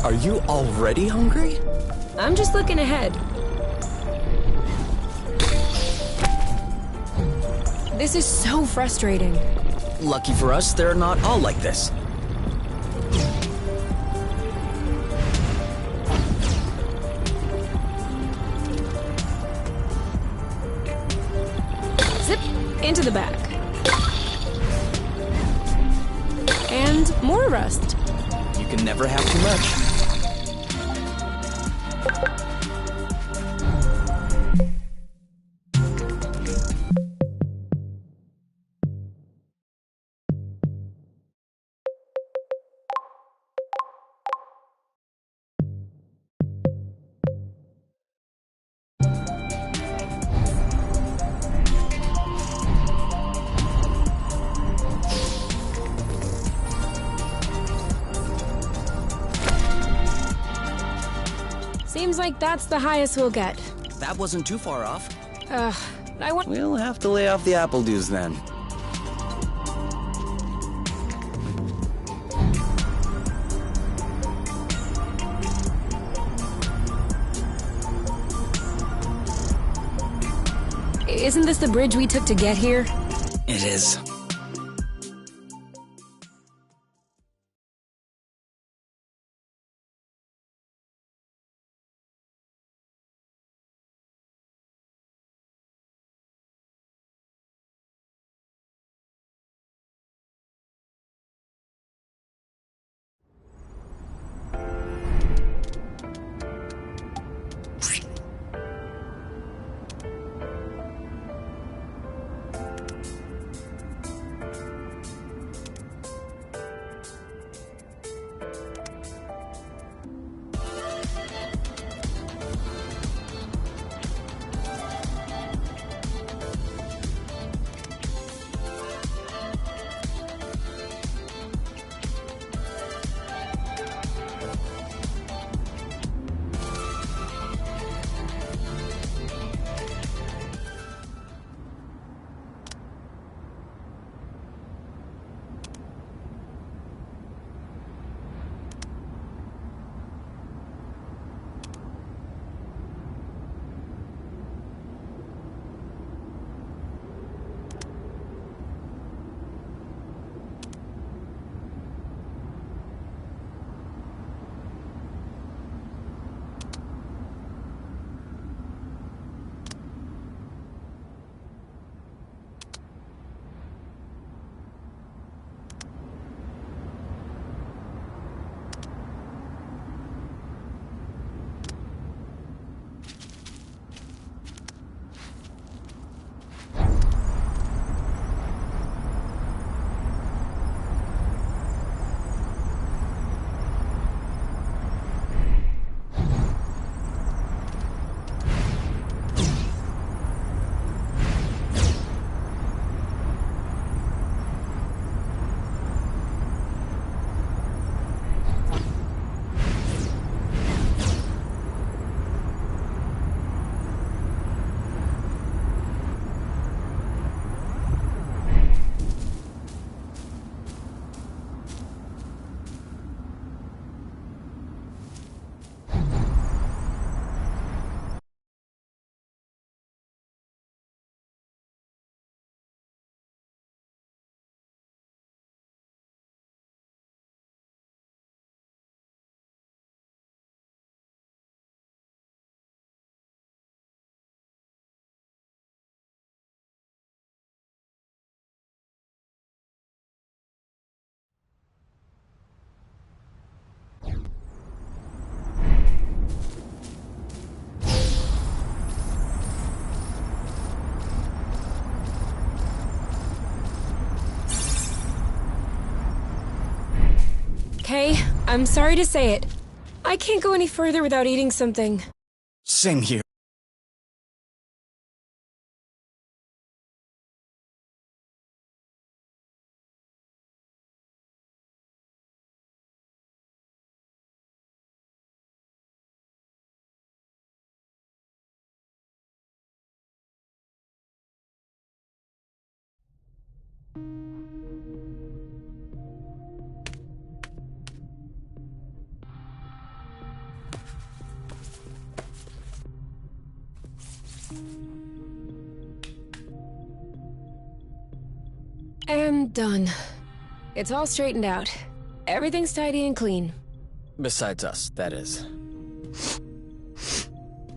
Are you already hungry? I'm just looking ahead. This is so frustrating. Lucky for us, they're not all like this. Zip into the back. And more rust. You can never have too much. Seems like that's the highest we'll get. That wasn't too far off. I want. We'll have to lay off the apple dues then. Isn't this the bridge we took to get here? It is. Okay, I'm sorry to say it. I can't go any further without eating something. Same here. And done. It's all straightened out. Everything's tidy and clean. Besides us, that is.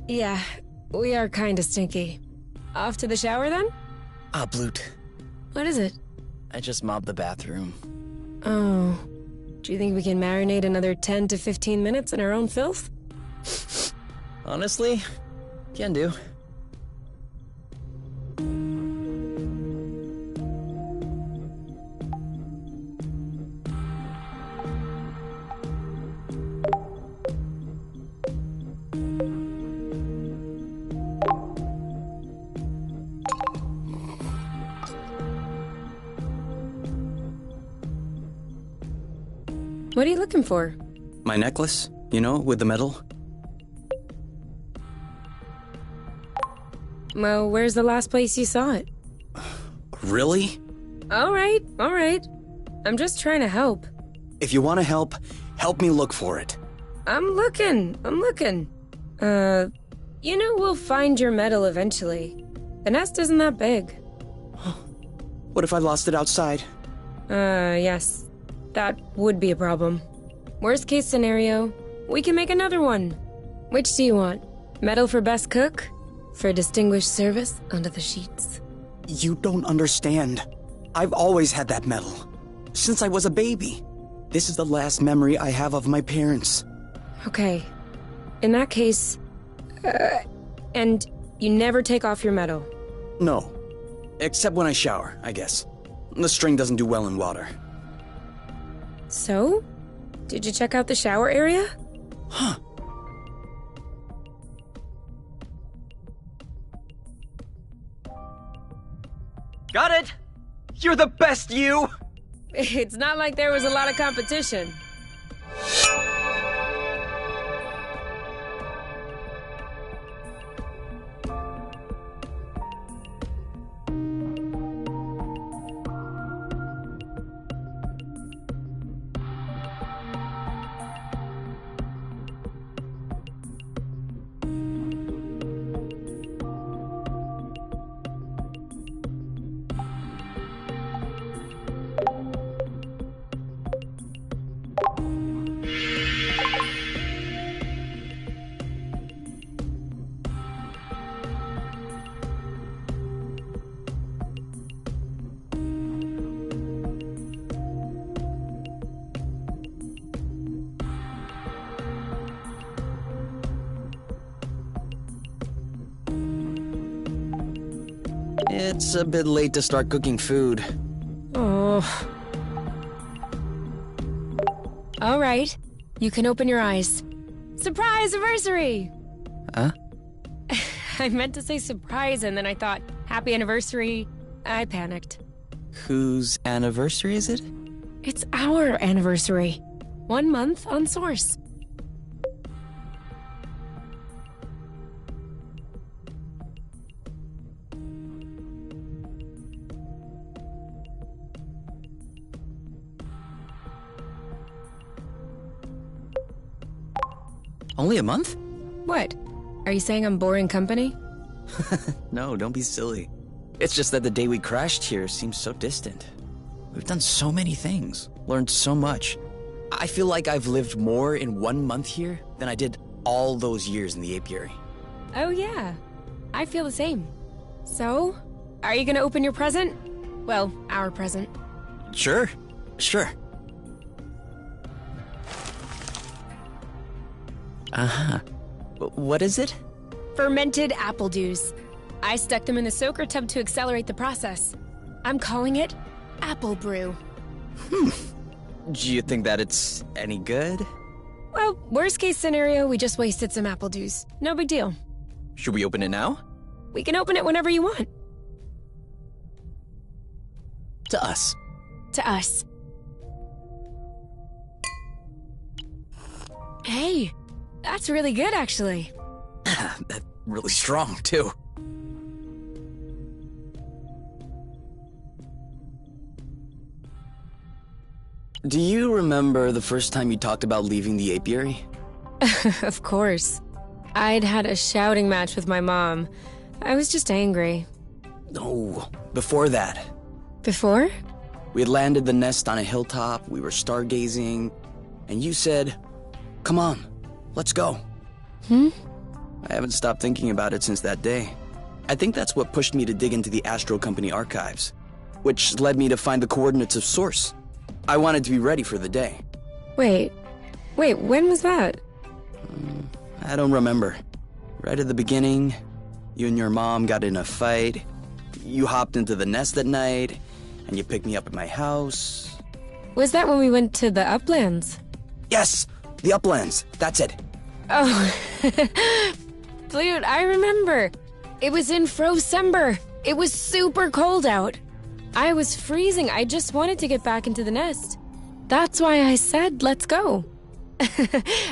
Yeah, we are kinda stinky. Off to the shower then? Ah, Bloot. What is it? I just mobbed the bathroom. Oh. Do you think we can marinate another 10 to 15 minutes in our own filth? Honestly, can do. What are you looking for? My necklace, you know, with the medal. Well, where's the last place you saw it? Really? Alright. I'm just trying to help. If you want to help me look for it. I'm looking. We'll find your medal eventually. The nest isn't that big. What if I lost it outside? Yes. That would be a problem. Worst case scenario, we can make another one. Which do you want? Medal for best cook? For distinguished service under the sheets? You don't understand. I've always had that medal. Since I was a baby. This is the last memory I have of my parents. Okay. In that case... and you never take off your medal? No. Except when I shower, I guess. The string doesn't do well in water. So? Did you check out the shower area? Huh. Got it! You're the best, you! It's not like there was a lot of competition. It's a bit late to start cooking food. Oh. All right. You can open your eyes. Surprise anniversary! Huh? I meant to say surprise, and then I thought, happy anniversary. I panicked. Whose anniversary is it? It's our anniversary. 1 month on Source. Only a month? What? Are you saying I'm boring company? No, don't be silly. It's just that the day we crashed here seems so distant. We've done so many things, learned so much. I feel like I've lived more in 1 month here than I did all those years in the apiary. Oh yeah, I feel the same. So, are you gonna open your present? Well, our present. Sure. Uh-huh. What is it? Fermented apple dews. I stuck them in the soaker tub to accelerate the process. I'm calling it Apple Brew. Do you think that it's any good? Well, worst case scenario, we just wasted some apple juice. No big deal. Should we open it now? We can open it whenever you want. To us. To us. Hey, that's really good, actually. That's really strong, too. Do you remember the first time you talked about leaving the apiary? Of course. I'd had a shouting match with my mom. I was just angry. No, before that. Before? We had landed the nest on a hilltop, we were stargazing, and you said, "Come on, let's go." I haven't stopped thinking about it since that day. I think that's what pushed me to dig into the Astro Company archives, which led me to find the coordinates of Source. I wanted to be ready for the day. Wait, when was that? I don't remember. Right at the beginning, you and your mom got in a fight. You hopped into the nest at night, and you picked me up at my house. Was that when we went to the uplands? Yes, the uplands. That's it. Oh, dude, I remember. It was in Frosember. It was super cold out. I was freezing. I just wanted to get back into the nest. That's why I said, let's go.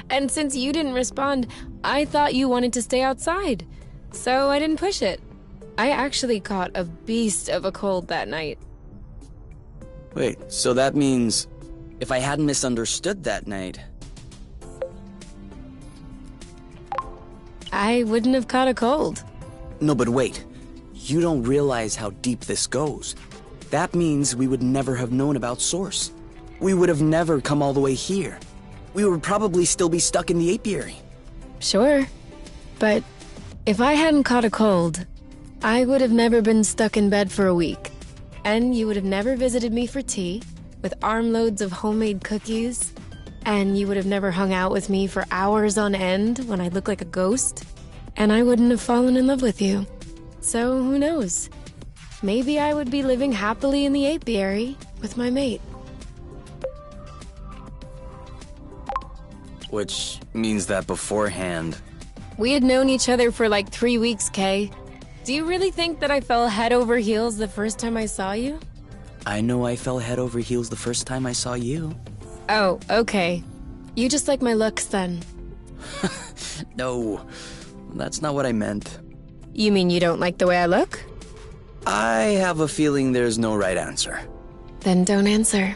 And since you didn't respond, I thought you wanted to stay outside. So I didn't push it. I actually caught a beast of a cold that night. Wait, so that means if I hadn't misunderstood that night... I wouldn't have caught a cold. No, but wait. You don't realize how deep this goes. That means we would never have known about Source. We would have never come all the way here. We would probably still be stuck in the apiary. Sure. But if I hadn't caught a cold, I would have never been stuck in bed for a week. And you would have never visited me for tea, with armloads of homemade cookies. And you would have never hung out with me for hours on end when I look like a ghost. And I wouldn't have fallen in love with you. So who knows? Maybe I would be living happily in the apiary with my mate. Which means that beforehand... We had known each other for like 3 weeks, Kay. Do you really think that I fell head over heels the first time I saw you? I know I fell head over heels the first time I saw you. Oh, okay. You just like my looks then. No, that's not what I meant. You mean you don't like the way I look? I have a feeling there's no right answer. Then don't answer.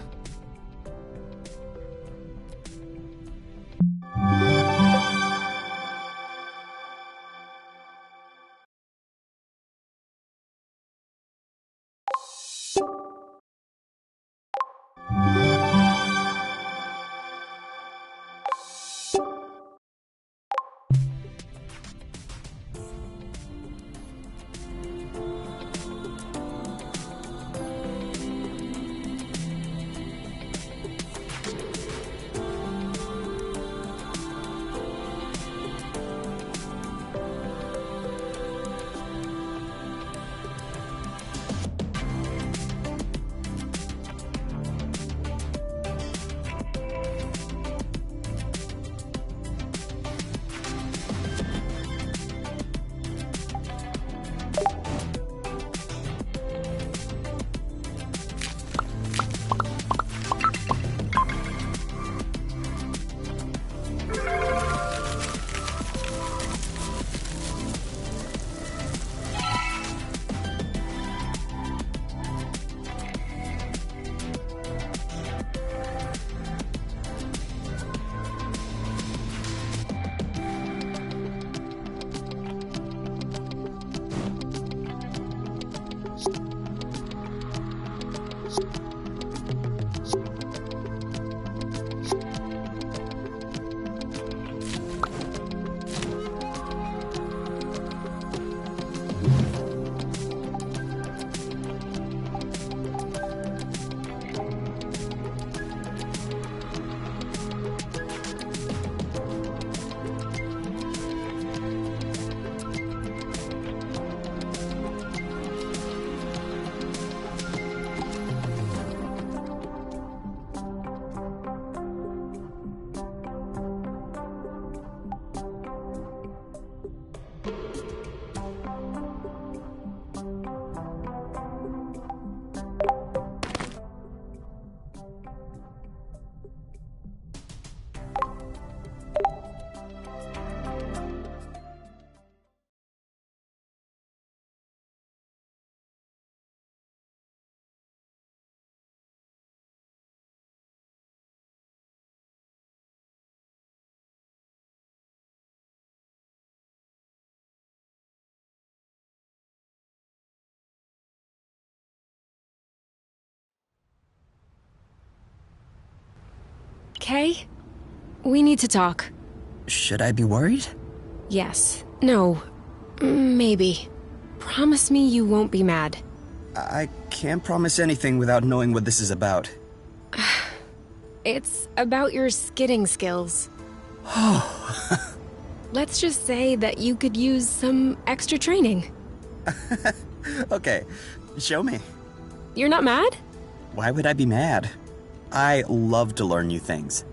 okay? We need to talk. Should I be worried? Yes. No. Maybe. Promise me you won't be mad. I can't promise anything without knowing what this is about. It's about your skidding skills. Let's just say that you could use some extra training. Okay, show me. You're not mad? Why would I be mad? I love to learn new things.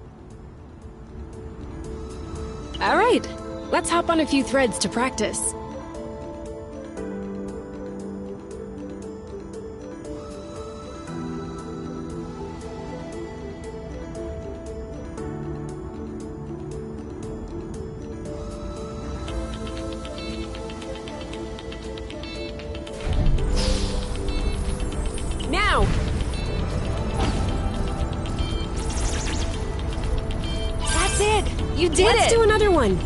All right. Let's hop on a few threads to practice. Now! That's it! You did it! Let's do another one!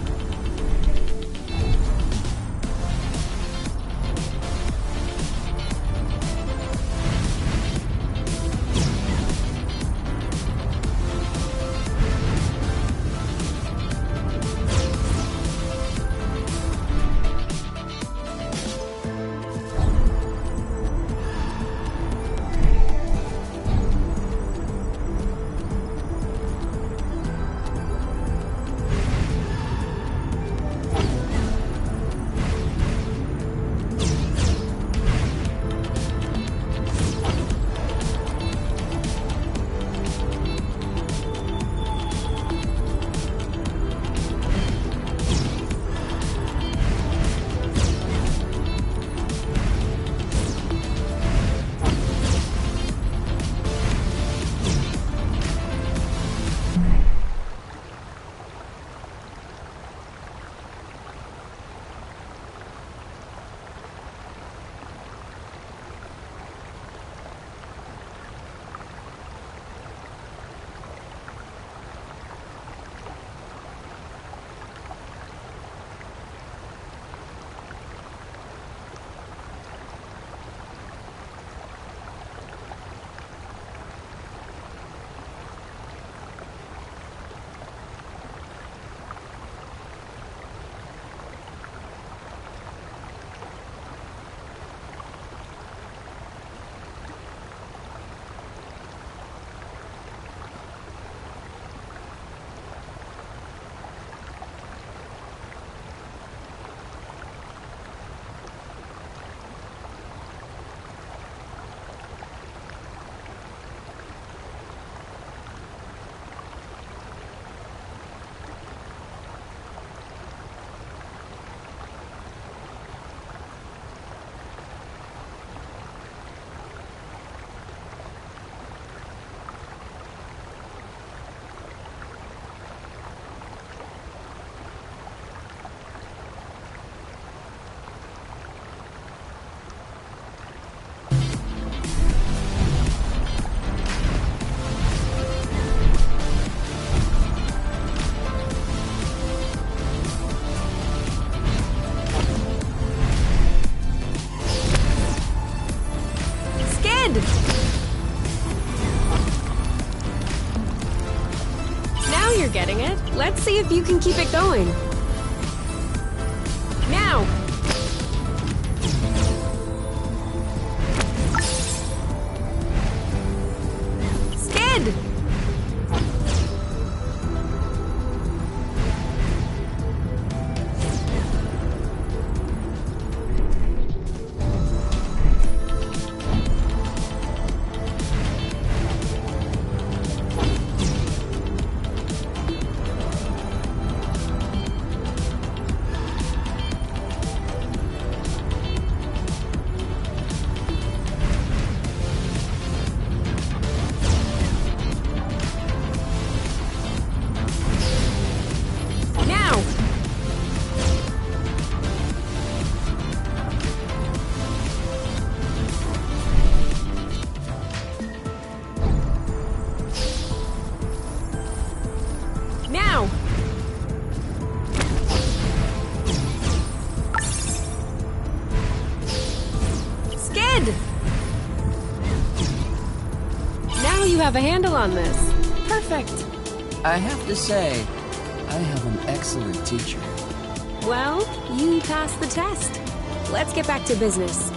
Now you're getting it. Let's see if you can keep it going. Now! Skid! Now you have a handle on this. Perfect. I have to say, I have an excellent teacher. Well, you passed the test. Let's get back to business.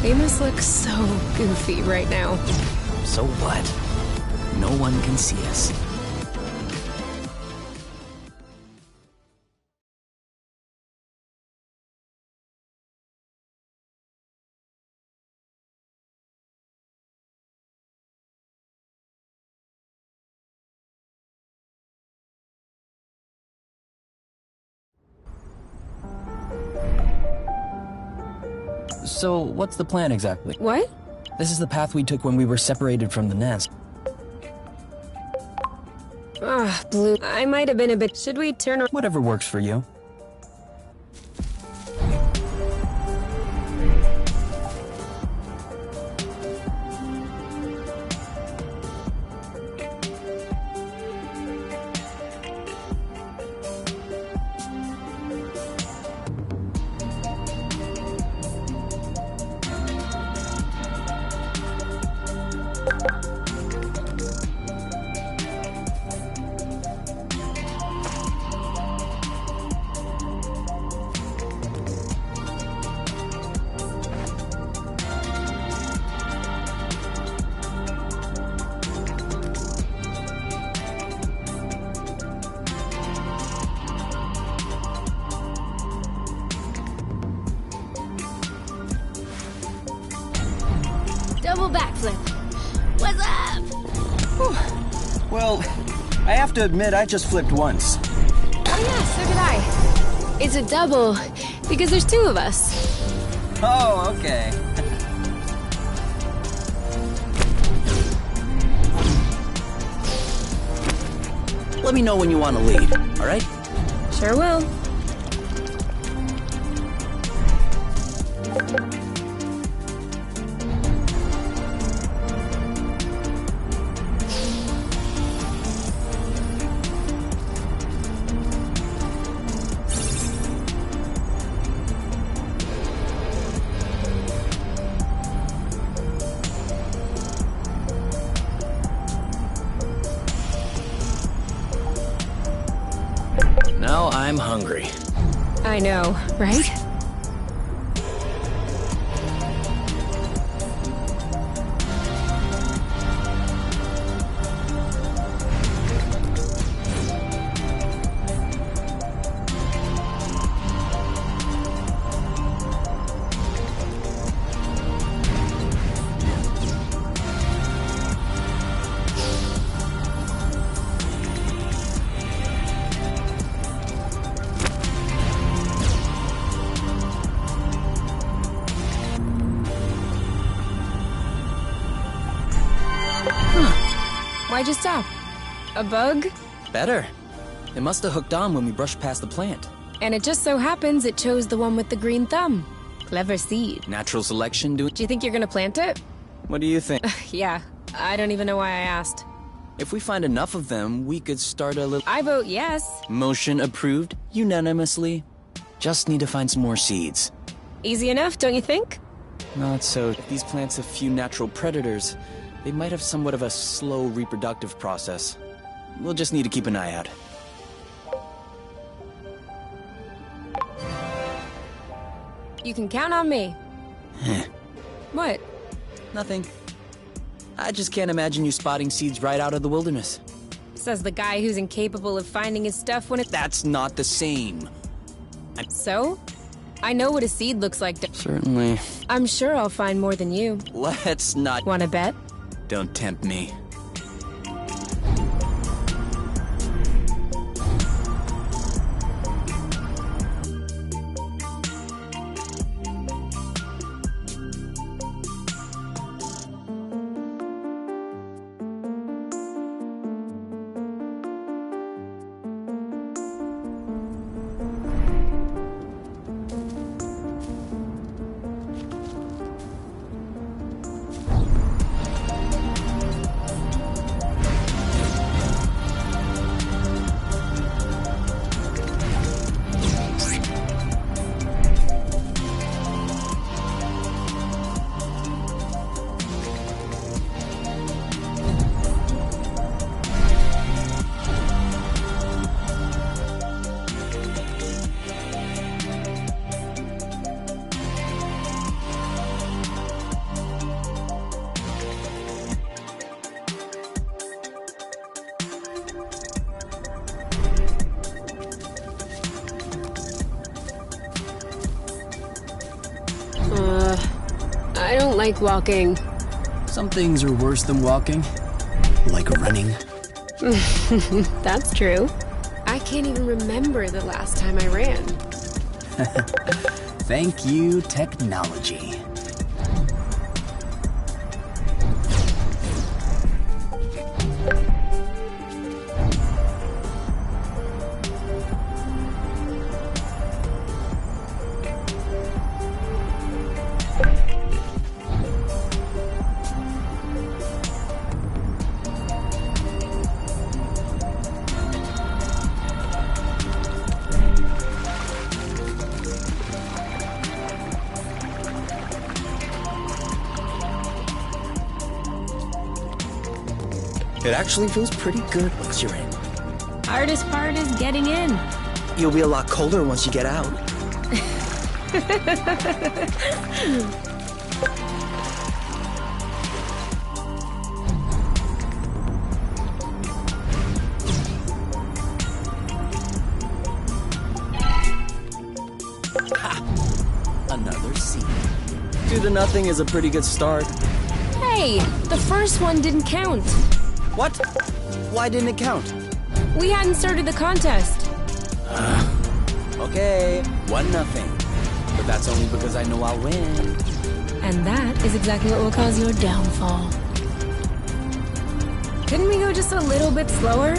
They must look so goofy right now. So what? No one can see us. So, what's the plan exactly? What? This is the path we took when we were separated from the nest. Ugh, Blue. I might have been a bit. Should we turn around? Whatever works for you. Double backflip. What's up? Well, I have to admit, I just flipped once. Oh yeah, so did I. It's a double because there's two of us. Oh, okay. Let me know when you want to lead, all right? Sure will. Now I'm hungry. I know, right? Why'd you stop? A bug? Better. It must have hooked on when we brushed past the plant. And it just so happens it chose the one with the green thumb. Clever seed. Natural selection doing... Do you think you're gonna plant it? What do you think? Yeah, I don't even know why I asked. If we find enough of them, we could start a little... I vote yes. Motion approved, unanimously. Just need to find some more seeds. Easy enough, don't you think? Not so. If these plants have few natural predators, they might have somewhat of a slow reproductive process. We'll just need to keep an eye out. You can count on me. What? Nothing. I just can't imagine you spotting seeds right out of the wilderness. Says the guy who's incapable of finding his stuff when it. That's not the same. So? I know what a seed looks like. Certainly. I'm sure I'll find more than you. Let's not. Wanna bet? Don't tempt me. I don't like walking. Some things are worse than walking, like running. That's true. I can't even remember the last time I ran. Thank you, technology. It actually feels pretty good once you're in. Hardest part is getting in. You'll be a lot colder once you get out. Another scene. 2-0 is a pretty good start. Hey, the first one didn't count. What? Why didn't it count? We hadn't started the contest. Okay, 1-0. But that's only because I know I'll win. And that is exactly what will cause your downfall. Couldn't we go just a little bit slower?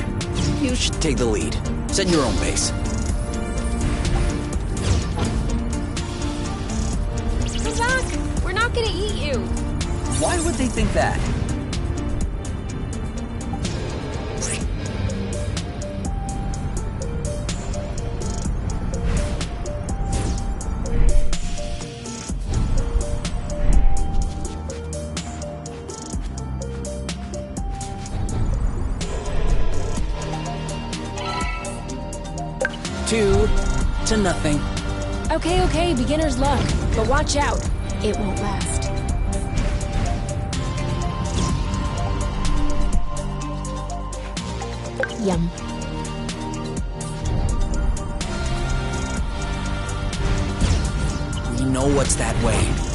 You should take the lead. Set your own pace. Zach, we're not gonna eat you. Why would they think that? Two to nothing. Okay, beginner's luck. But watch out. It won't last. Yum. We know what's that way.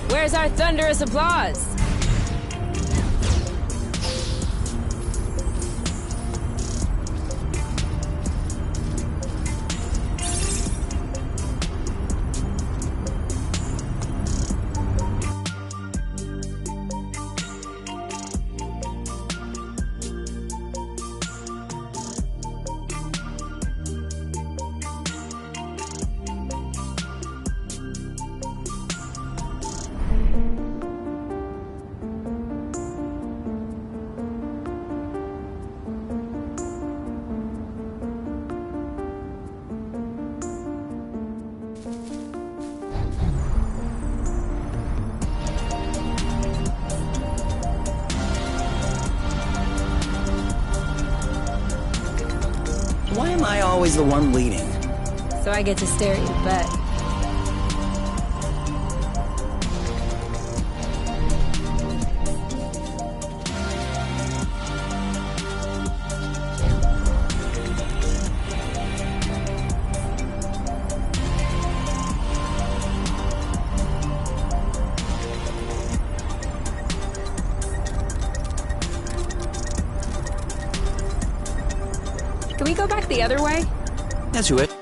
Where's our thunderous applause? always the one leading. So I get to stare at your butt. Can we go back the other way? That's it.